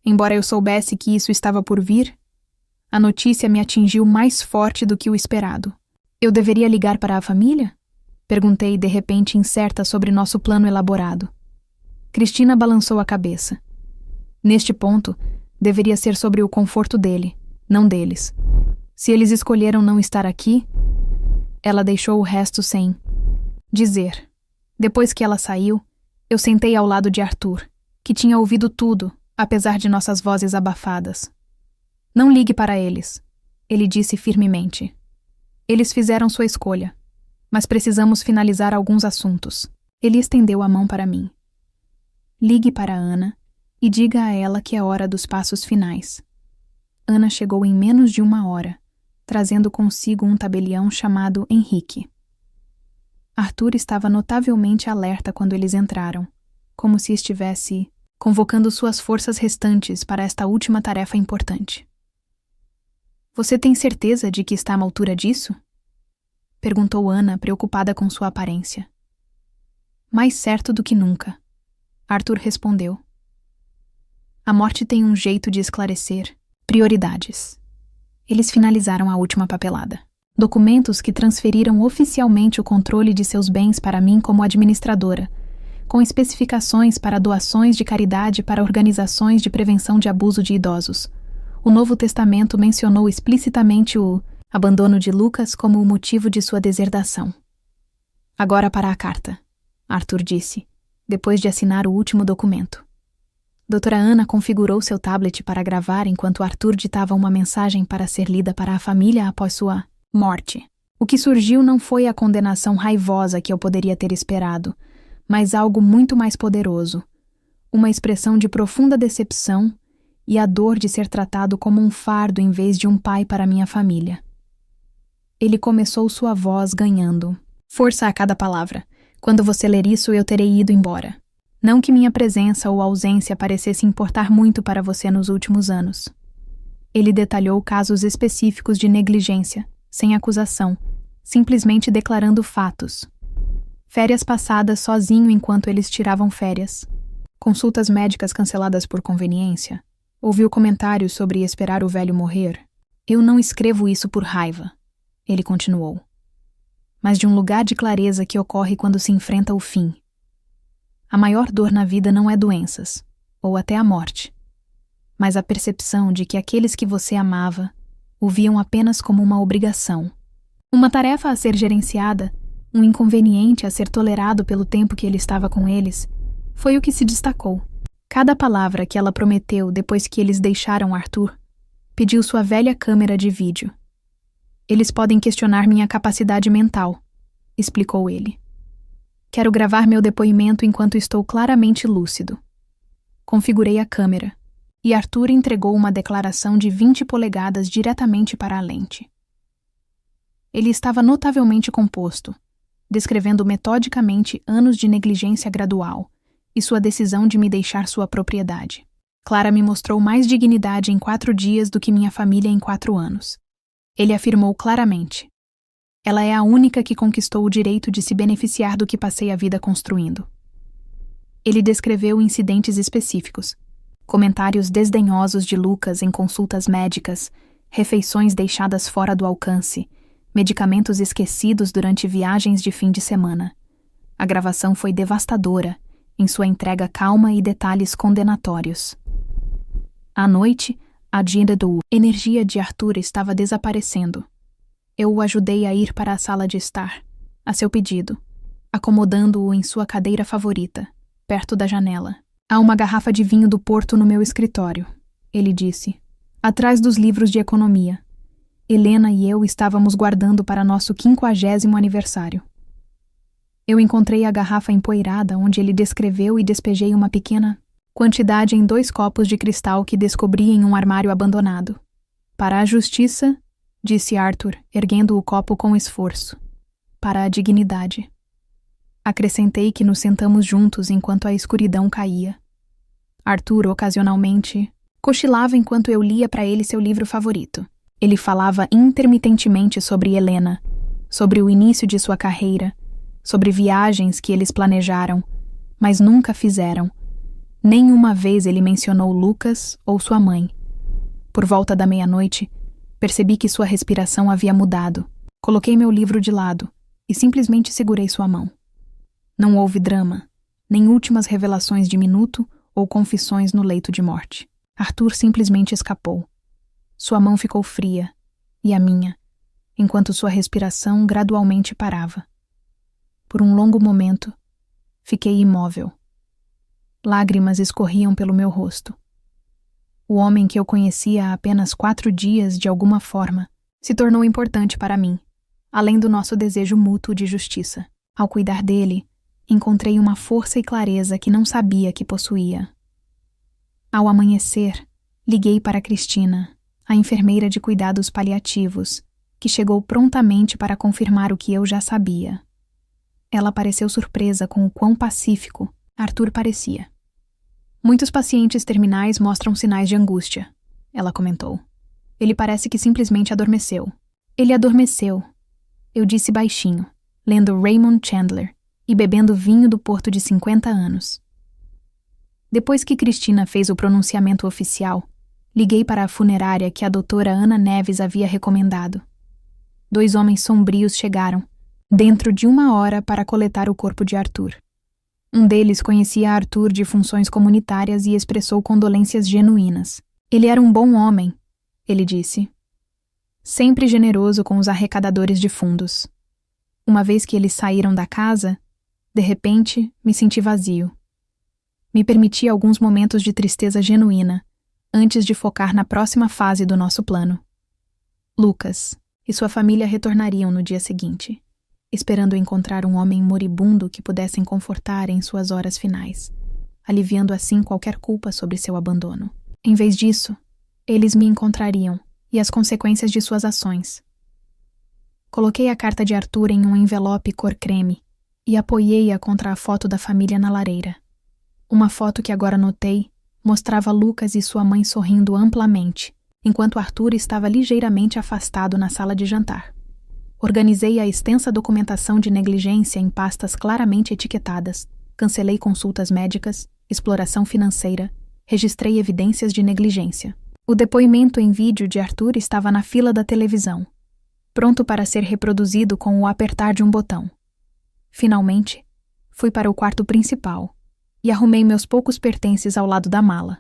Embora eu soubesse que isso estava por vir, a notícia me atingiu mais forte do que o esperado. Eu deveria ligar para a família? Perguntei de repente incerta sobre nosso plano elaborado. Cristina balançou a cabeça. Neste ponto, deveria ser sobre o conforto dele, não deles. Se eles escolheram não estar aqui, ela deixou o resto sem dizer. Depois que ela saiu, eu sentei ao lado de Arthur, que tinha ouvido tudo, apesar de nossas vozes abafadas. Não ligue para eles, ele disse firmemente. Eles fizeram sua escolha, mas precisamos finalizar alguns assuntos. Ele estendeu a mão para mim. Ligue para Ana e diga a ela que é hora dos passos finais. Ana chegou em menos de 1 hora, trazendo consigo um tabelião chamado Henrique. Arthur estava notavelmente alerta quando eles entraram, como se estivesse convocando suas forças restantes para esta última tarefa importante. Você tem certeza de que está à altura disso? Perguntou Ana, preocupada com sua aparência. Mais certo do que nunca, Arthur respondeu. A morte tem um jeito de esclarecer prioridades. Eles finalizaram a última papelada. Documentos que transferiram oficialmente o controle de seus bens para mim como administradora, com especificações para doações de caridade para organizações de prevenção de abuso de idosos. O Novo Testamento mencionou explicitamente o abandono de Lucas como o motivo de sua deserdação. Agora para a carta, Arthur disse, depois de assinar o último documento. Doutora Ana configurou seu tablet para gravar enquanto Arthur ditava uma mensagem para ser lida para a família após sua morte. O que surgiu não foi a condenação raivosa que eu poderia ter esperado, mas algo muito mais poderoso, uma expressão de profunda decepção e a dor de ser tratado como um fardo em vez de um pai para minha família. Ele começou sua voz ganhando força a cada palavra. Quando você ler isso, eu terei ido embora. Não que minha presença ou ausência parecesse importar muito para você nos últimos anos. Ele detalhou casos específicos de negligência, sem acusação, simplesmente declarando fatos. Férias passadas sozinho enquanto eles tiravam férias. Consultas médicas canceladas por conveniência. Ouviu comentários sobre esperar o velho morrer. Eu não escrevo isso por raiva, ele continuou, mas de um lugar de clareza que ocorre quando se enfrenta o fim. A maior dor na vida não é doenças, ou até a morte, mas a percepção de que aqueles que você amava o viam apenas como uma obrigação. Uma tarefa a ser gerenciada, um inconveniente a ser tolerado pelo tempo que ele estava com eles, foi o que se destacou. Cada palavra que ela prometeu depois que eles deixaram Arthur, pediu sua velha câmera de vídeo. Eles podem questionar minha capacidade mental, explicou ele. Quero gravar meu depoimento enquanto estou claramente lúcido. Configurei a câmera, e Arthur entregou uma declaração de 20 polegadas diretamente para a lente. Ele estava notavelmente composto, descrevendo metodicamente anos de negligência gradual e sua decisão de me deixar sua propriedade. Clara me mostrou mais dignidade em 4 dias do que minha família em 4 anos. Ele afirmou claramente. Ela é a única que conquistou o direito de se beneficiar do que passei a vida construindo. Ele descreveu incidentes específicos, comentários desdenhosos de Lucas em consultas médicas, refeições deixadas fora do alcance, medicamentos esquecidos durante viagens de fim de semana. A gravação foi devastadora, em sua entrega calma e detalhes condenatórios. À noite, a energia de Arthur estava desaparecendo. Eu o ajudei a ir para a sala de estar, a seu pedido, acomodando-o em sua cadeira favorita, perto da janela. Há uma garrafa de vinho do Porto no meu escritório, ele disse, atrás dos livros de economia. Helena e eu estávamos guardando para nosso 50º aniversário. Eu encontrei a garrafa empoeirada onde ele descreveu e despejei uma pequena quantidade em 2 copos de cristal que descobri em um armário abandonado. Para a justiça, disse Arthur, erguendo o copo com esforço. Para a dignidade. Acrescentei que nos sentamos juntos enquanto a escuridão caía. Arthur, ocasionalmente, cochilava enquanto eu lia para ele seu livro favorito. Ele falava intermitentemente sobre Helena, sobre o início de sua carreira, sobre viagens que eles planejaram, mas nunca fizeram. Nenhuma vez ele mencionou Lucas ou sua mãe. Por volta da meia-noite, percebi que sua respiração havia mudado. Coloquei meu livro de lado e simplesmente segurei sua mão. Não houve drama, nem últimas revelações de minuto ou confissões no leito de morte. Arthur simplesmente escapou. Sua mão ficou fria, e a minha, enquanto sua respiração gradualmente parava. Por um longo momento, fiquei imóvel. Lágrimas escorriam pelo meu rosto. O homem que eu conhecia há apenas 4 dias, de alguma forma, se tornou importante para mim, além do nosso desejo mútuo de justiça. Ao cuidar dele, encontrei uma força e clareza que não sabia que possuía. Ao amanhecer, liguei para Cristina, a enfermeira de cuidados paliativos, que chegou prontamente para confirmar o que eu já sabia. Ela pareceu surpresa com o quão pacífico Arthur parecia. Muitos pacientes terminais mostram sinais de angústia, ela comentou. Ele parece que simplesmente adormeceu. Ele adormeceu, eu disse baixinho, lendo Raymond Chandler e bebendo vinho do Porto de 50 anos. Depois que Cristina fez o pronunciamento oficial, liguei para a funerária que a doutora Ana Neves havia recomendado. 2 homens sombrios chegaram, dentro de 1 hora, para coletar o corpo de Arthur. Um deles conhecia Arthur de funções comunitárias e expressou condolências genuínas. Ele era um bom homem, ele disse. Sempre generoso com os arrecadadores de fundos. Uma vez que eles saíram da casa, de repente, me senti vazio. Me permiti alguns momentos de tristeza genuína, antes de focar na próxima fase do nosso plano. Lucas e sua família retornariam no dia seguinte, esperando encontrar um homem moribundo que pudessem confortar em suas horas finais, aliviando assim qualquer culpa sobre seu abandono. Em vez disso, eles me encontrariam e as consequências de suas ações. Coloquei a carta de Arthur em um envelope cor creme e apoiei-a contra a foto da família na lareira. Uma foto que agora notei mostrava Lucas e sua mãe sorrindo amplamente, enquanto Arthur estava ligeiramente afastado na sala de jantar. Organizei a extensa documentação de negligência em pastas claramente etiquetadas, cancelei consultas médicas, exploração financeira, registrei evidências de negligência. O depoimento em vídeo de Arthur estava na fila da televisão, pronto para ser reproduzido com o apertar de um botão. Finalmente, fui para o quarto principal e arrumei meus poucos pertences ao lado da mala.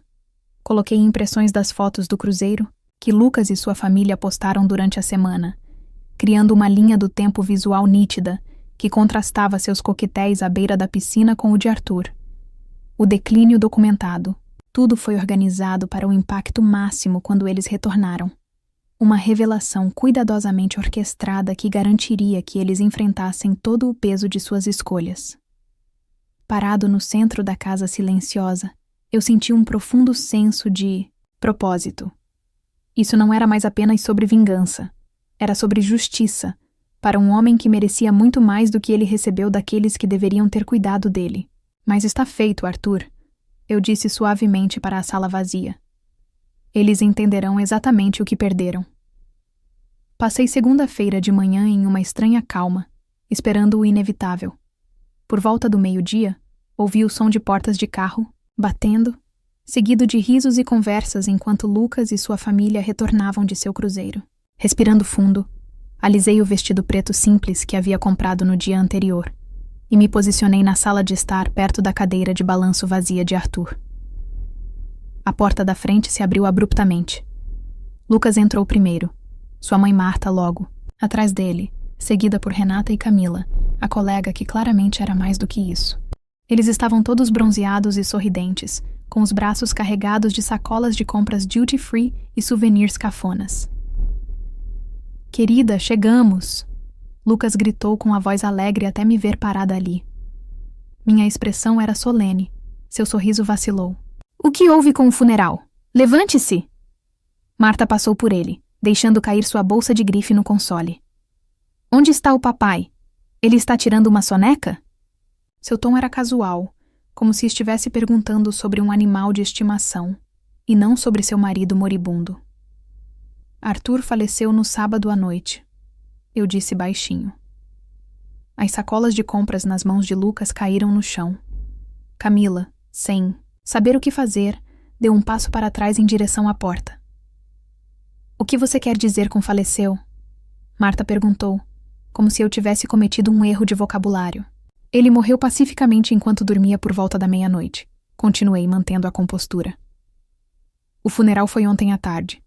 Coloquei impressões das fotos do cruzeiro que Lucas e sua família postaram durante a semana, criando uma linha do tempo visual nítida que contrastava seus coquetéis à beira da piscina com o de Arthur. O declínio documentado. Tudo foi organizado para o impacto máximo quando eles retornaram. Uma revelação cuidadosamente orquestrada que garantiria que eles enfrentassem todo o peso de suas escolhas. Parado no centro da casa silenciosa, eu senti um profundo senso de propósito. Isso não era mais apenas sobre vingança. Era sobre justiça, para um homem que merecia muito mais do que ele recebeu daqueles que deveriam ter cuidado dele. Mas está feito, Arthur, eu disse suavemente para a sala vazia. Eles entenderão exatamente o que perderam. Passei segunda-feira de manhã em uma estranha calma, esperando o inevitável. Por volta do meio-dia, ouvi o som de portas de carro, batendo, seguido de risos e conversas enquanto Lucas e sua família retornavam de seu cruzeiro. Respirando fundo, alisei o vestido preto simples que havia comprado no dia anterior e me posicionei na sala de estar perto da cadeira de balanço vazia de Arthur. A porta da frente se abriu abruptamente. Lucas entrou primeiro, sua mãe Marta logo, atrás dele, seguida por Renata e Camila, a colega que claramente era mais do que isso. Eles estavam todos bronzeados e sorridentes, com os braços carregados de sacolas de compras duty-free e souvenirs cafonas. "Querida, chegamos!" Lucas gritou com a voz alegre até me ver parada ali. Minha expressão era solene. Seu sorriso vacilou. "O que houve com o funeral? Levante-se!" Marta passou por ele, deixando cair sua bolsa de grife no console. "Onde está o papai? Ele está tirando uma soneca?" Seu tom era casual, como se estivesse perguntando sobre um animal de estimação, e não sobre seu marido moribundo. "Arthur faleceu no sábado à noite", eu disse baixinho. As sacolas de compras nas mãos de Lucas caíram no chão. Camila, sem saber o que fazer, deu um passo para trás em direção à porta. "O que você quer dizer com faleceu?" Marta perguntou, como se eu tivesse cometido um erro de vocabulário. "Ele morreu pacificamente enquanto dormia por volta da meia-noite", continuei mantendo a compostura. "O funeral foi ontem à tarde.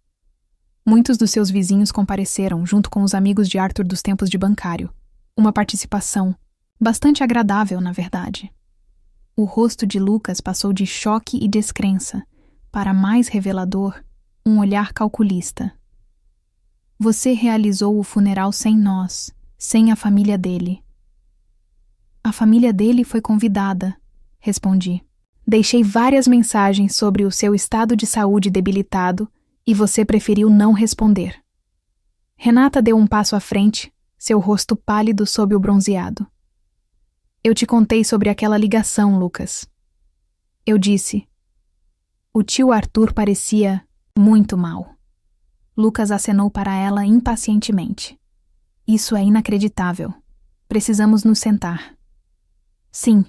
Muitos dos seus vizinhos compareceram, junto com os amigos de Arthur dos tempos de bancário. Uma participação bastante agradável, na verdade." O rosto de Lucas passou de choque e descrença para, mais revelador, um olhar calculista. "Você realizou o funeral sem nós, sem a família dele." "A família dele foi convidada", respondi. "Deixei várias mensagens sobre o seu estado de saúde debilitado e você preferiu não responder." Renata deu um passo à frente, seu rosto pálido sob o bronzeado. "Eu te contei sobre aquela ligação, Lucas." Eu disse. O tio Arthur parecia muito mal. Lucas acenou para ela impacientemente. "Isso é inacreditável. Precisamos nos sentar." "Sim",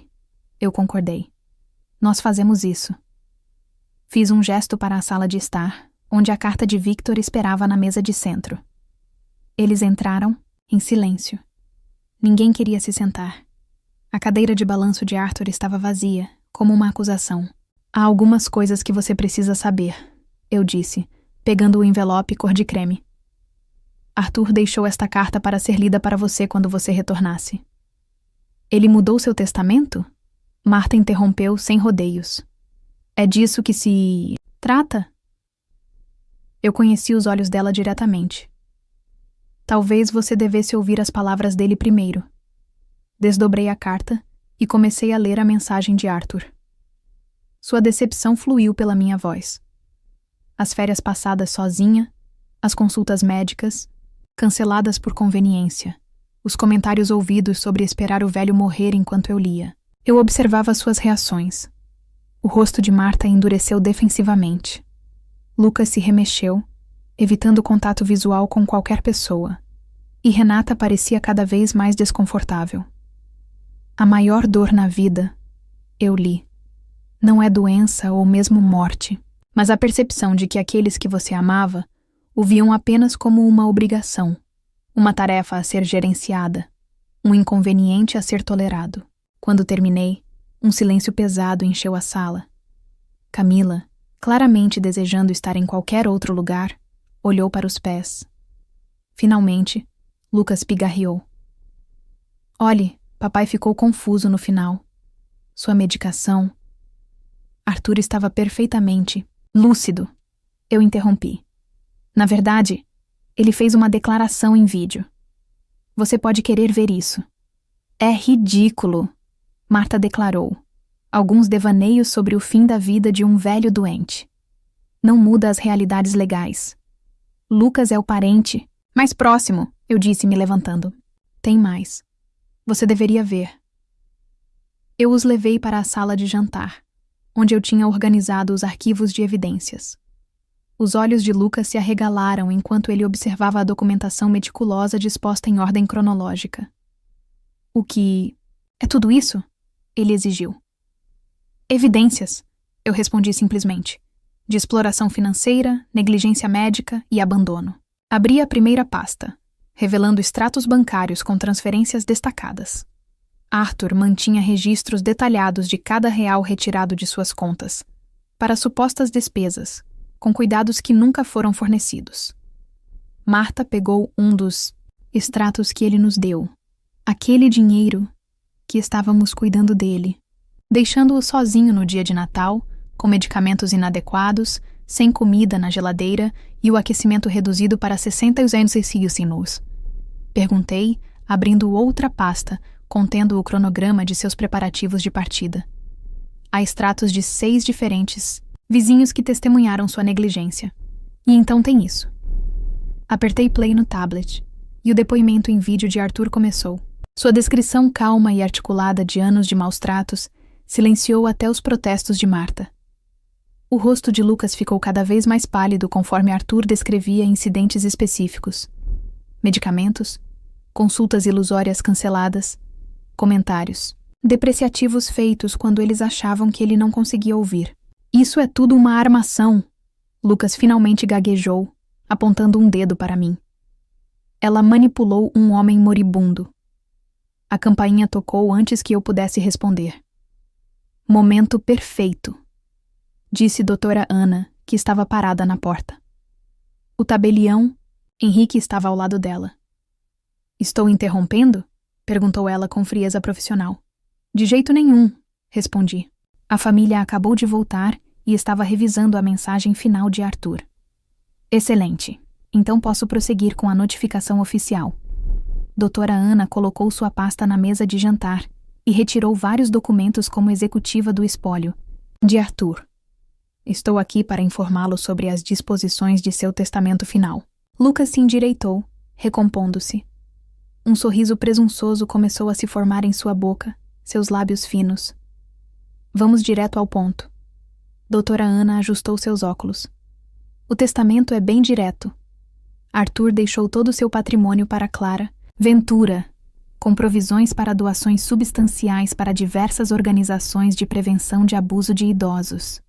eu concordei. "Nós fazemos isso." Fiz um gesto para a sala de estar, onde a carta de Victor esperava na mesa de centro. Eles entraram, em silêncio. Ninguém queria se sentar. A cadeira de balanço de Arthur estava vazia, como uma acusação. "Há algumas coisas que você precisa saber", eu disse, pegando o envelope cor de creme. "Arthur deixou esta carta para ser lida para você quando você retornasse." "Ele mudou seu testamento?" Marta interrompeu sem rodeios. "É disso que se trata?" Eu conheci os olhos dela diretamente. "Talvez você devesse ouvir as palavras dele primeiro." Desdobrei a carta e comecei a ler a mensagem de Arthur. Sua decepção fluiu pela minha voz. As férias passadas sozinha, as consultas médicas, canceladas por conveniência, os comentários ouvidos sobre esperar o velho morrer enquanto eu lia. Eu observava suas reações. O rosto de Marta endureceu defensivamente. Lucas se remexeu, evitando contato visual com qualquer pessoa, e Renata parecia cada vez mais desconfortável. A maior dor na vida, eu li, não é doença ou mesmo morte, mas a percepção de que aqueles que você amava o viam apenas como uma obrigação, uma tarefa a ser gerenciada, um inconveniente a ser tolerado. Quando terminei, um silêncio pesado encheu a sala. Camila, claramente desejando estar em qualquer outro lugar, olhou para os pés. Finalmente, Lucas pigarreou. Olhe, papai ficou confuso no final. Sua medicação... Arthur estava perfeitamente lúcido. Eu interrompi. Na verdade, ele fez uma declaração em vídeo. Você pode querer ver isso. É ridículo, Marta declarou. Alguns devaneios sobre o fim da vida de um velho doente. Não muda as realidades legais. Lucas é o parente mais próximo, eu disse, me levantando. Tem mais. Você deveria ver. Eu os levei para a sala de jantar, onde eu tinha organizado os arquivos de evidências. Os olhos de Lucas se arregalaram enquanto ele observava a documentação meticulosa disposta em ordem cronológica. O que... é tudo isso? Ele exigiu. Evidências, eu respondi simplesmente. De exploração financeira, negligência médica e abandono. Abri a primeira pasta, revelando extratos bancários com transferências destacadas. Arthur mantinha registros detalhados de cada real retirado de suas contas, para supostas despesas, com cuidados que nunca foram fornecidos. Marta pegou um dos extratos que ele nos deu, aquele dinheiro que estávamos cuidando dele, deixando-o sozinho no dia de Natal, com medicamentos inadequados, sem comida na geladeira e o aquecimento reduzido para 60 graus. Perguntei, abrindo outra pasta, contendo o cronograma de seus preparativos de partida. Há extratos de 6 diferentes vizinhos que testemunharam sua negligência. E então tem isso. Apertei play no tablet, e o depoimento em vídeo de Arthur começou. Sua descrição calma e articulada de anos de maus tratos silenciou até os protestos de Marta. O rosto de Lucas ficou cada vez mais pálido conforme Arthur descrevia incidentes específicos. Medicamentos, consultas ilusórias canceladas, comentários depreciativos feitos quando eles achavam que ele não conseguia ouvir. Isso é tudo uma armação, Lucas finalmente gaguejou, apontando um dedo para mim. Ela manipulou um homem moribundo. A campainha tocou antes que eu pudesse responder. Momento perfeito, disse doutora Ana, que estava parada na porta. O tabelião, Henrique, estava ao lado dela. Estou interrompendo? Perguntou ela com frieza profissional. De jeito nenhum, respondi. A família acabou de voltar e estava revisando a mensagem final de Arthur. Excelente. Então posso prosseguir com a notificação oficial. Doutora Ana colocou sua pasta na mesa de jantar e retirou vários documentos como executiva do espólio de Arthur. Estou aqui para informá-lo sobre as disposições de seu testamento final. Lucas se endireitou, recompondo-se. Um sorriso presunçoso começou a se formar em sua boca, seus lábios finos. Vamos direto ao ponto. Doutora Ana ajustou seus óculos. O testamento é bem direto. Arthur deixou todo o seu patrimônio para Clara Ventura, com provisões para doações substanciais para diversas organizações de prevenção de abuso de idosos.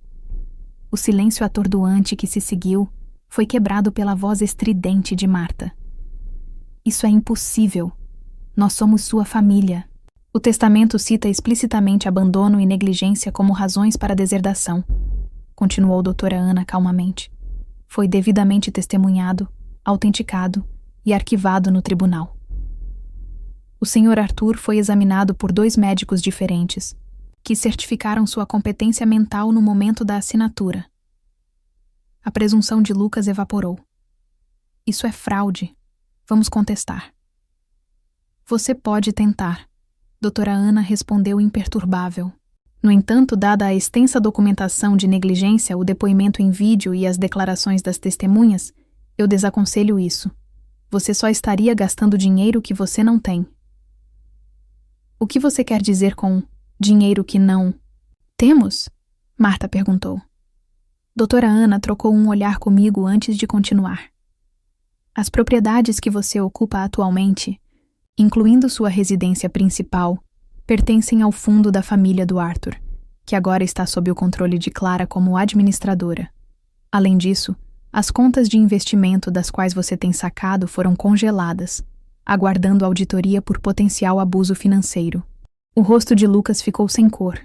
O silêncio atordoante que se seguiu foi quebrado pela voz estridente de Marta. Isso é impossível. Nós somos sua família. O testamento cita explicitamente abandono e negligência como razões para a deserdação, continuou doutora Ana calmamente. Foi devidamente testemunhado, autenticado e arquivado no tribunal. O senhor Arthur foi examinado por 2 médicos diferentes, que certificaram sua competência mental no momento da assinatura. A presunção de Lucas evaporou. Isso é fraude. Vamos contestar. Você pode tentar, doutora Ana respondeu imperturbável. No entanto, dada a extensa documentação de negligência, o depoimento em vídeo e as declarações das testemunhas, eu desaconselho isso. Você só estaria gastando dinheiro que você não tem. O que você quer dizer com dinheiro que não temos? Marta perguntou. Doutora Ana trocou um olhar comigo antes de continuar. As propriedades que você ocupa atualmente, incluindo sua residência principal, pertencem ao fundo da família do Arthur, que agora está sob o controle de Clara como administradora. Além disso, as contas de investimento das quais você tem sacado foram congeladas, aguardando auditoria por potencial abuso financeiro. O rosto de Lucas ficou sem cor.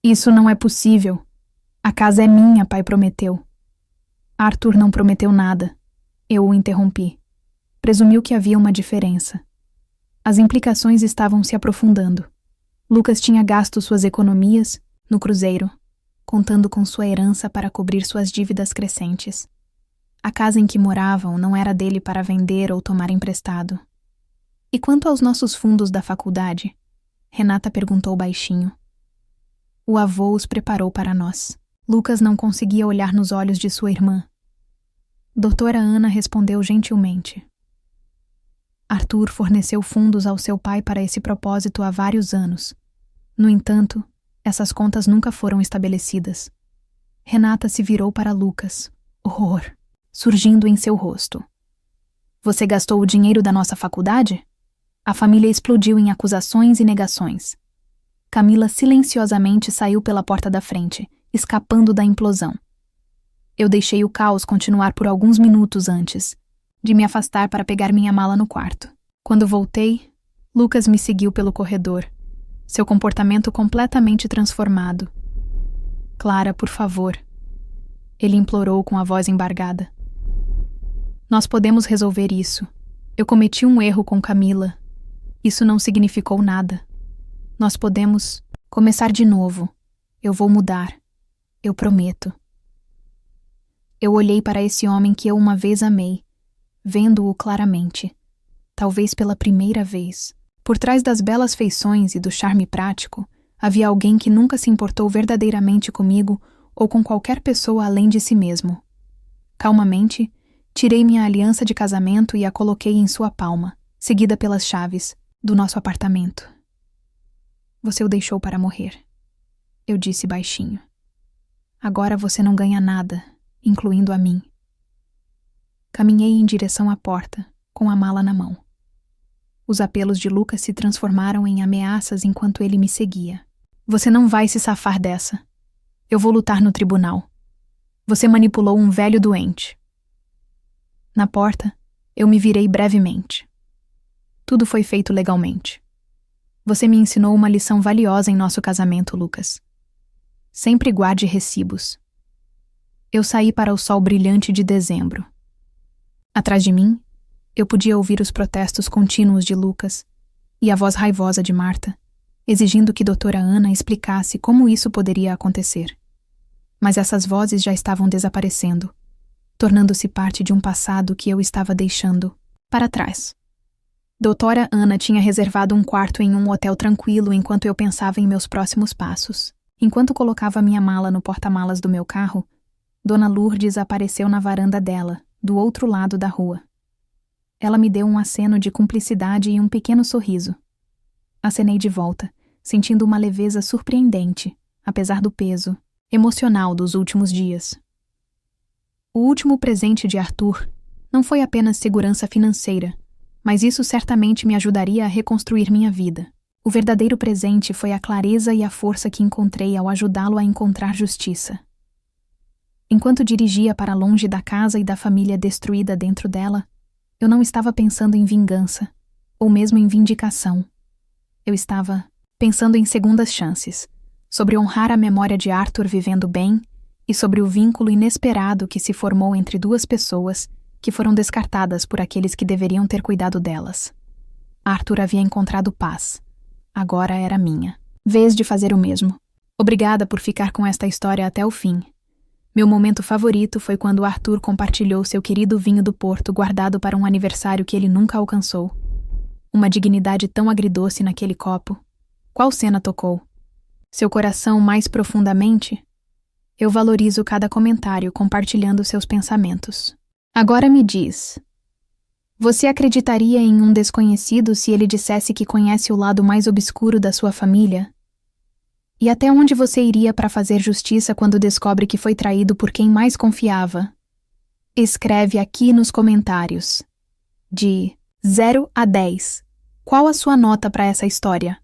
Isso não é possível. A casa é minha, pai prometeu. Arthur não prometeu nada. Eu o interrompi. Presumiu que havia uma diferença. As implicações estavam se aprofundando. Lucas tinha gasto suas economias no cruzeiro, contando com sua herança para cobrir suas dívidas crescentes. A casa em que moravam não era dele para vender ou tomar emprestado. E quanto aos nossos fundos da faculdade? Renata perguntou baixinho. O avô os preparou para nós. Lucas não conseguia olhar nos olhos de sua irmã. Doutora Ana respondeu gentilmente. Arthur forneceu fundos ao seu pai para esse propósito há vários anos. No entanto, essas contas nunca foram estabelecidas. Renata se virou para Lucas, horror surgindo em seu rosto. Você gastou o dinheiro da nossa faculdade? A família explodiu em acusações e negações. Camila silenciosamente saiu pela porta da frente, escapando da implosão. Eu deixei o caos continuar por alguns minutos antes de me afastar para pegar minha mala no quarto. Quando voltei, Lucas me seguiu pelo corredor, seu comportamento completamente transformado. Clara, por favor. Ele implorou com a voz embargada. Nós podemos resolver isso. Eu cometi um erro com Camila. Isso não significou nada. Nós podemos começar de novo. Eu vou mudar. Eu prometo. Eu olhei para esse homem que eu uma vez amei, vendo-o claramente, talvez pela primeira vez. Por trás das belas feições e do charme prático, havia alguém que nunca se importou verdadeiramente comigo ou com qualquer pessoa além de si mesmo. Calmamente, tirei minha aliança de casamento e a coloquei em sua palma, seguida pelas chaves do nosso apartamento. Você o deixou para morrer, eu disse baixinho. Agora você não ganha nada, incluindo a mim. Caminhei em direção à porta, com a mala na mão. Os apelos de Lucas se transformaram em ameaças enquanto ele me seguia. Você não vai se safar dessa. Eu vou lutar no tribunal. Você manipulou um velho doente. Na porta, eu me virei brevemente. Tudo foi feito legalmente. Você me ensinou uma lição valiosa em nosso casamento, Lucas. Sempre guarde recibos. Eu saí para o sol brilhante de dezembro. Atrás de mim, eu podia ouvir os protestos contínuos de Lucas e a voz raivosa de Marta, exigindo que doutora Ana explicasse como isso poderia acontecer. Mas essas vozes já estavam desaparecendo, tornando-se parte de um passado que eu estava deixando para trás. Doutora Ana tinha reservado um quarto em um hotel tranquilo enquanto eu pensava em meus próximos passos. Enquanto colocava minha mala no porta-malas do meu carro, Dona Lourdes apareceu na varanda dela, do outro lado da rua. Ela me deu um aceno de cumplicidade e um pequeno sorriso. Acenei de volta, sentindo uma leveza surpreendente, apesar do peso emocional dos últimos dias. O último presente de Arthur não foi apenas segurança financeira, mas isso certamente me ajudaria a reconstruir minha vida. O verdadeiro presente foi a clareza e a força que encontrei ao ajudá-lo a encontrar justiça. Enquanto dirigia para longe da casa e da família destruída dentro dela, eu não estava pensando em vingança, ou mesmo em vindicação. Eu estava pensando em segundas chances, sobre honrar a memória de Arthur vivendo bem e sobre o vínculo inesperado que se formou entre duas pessoas que foram descartadas por aqueles que deveriam ter cuidado delas. Arthur havia encontrado paz. Agora era minha vez de fazer o mesmo. Obrigada por ficar com esta história até o fim. Meu momento favorito foi quando Arthur compartilhou seu querido vinho do Porto guardado para um aniversário que ele nunca alcançou. Uma dignidade tão agridoce naquele copo. Qual cena tocou? Seu coração mais profundamente? Eu valorizo cada comentário compartilhando seus pensamentos. Agora me diz, você acreditaria em um desconhecido se ele dissesse que conhece o lado mais obscuro da sua família? E até onde você iria para fazer justiça quando descobre que foi traído por quem mais confiava? Escreve aqui nos comentários. De 0 a 10, qual a sua nota para essa história?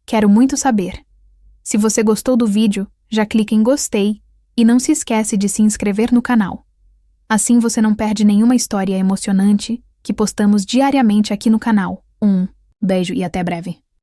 Quero muito saber. Se você gostou do vídeo, já clica em gostei e não se esquece de se inscrever no canal. Assim você não perde nenhuma história emocionante que postamos diariamente aqui no canal. Um beijo e até breve.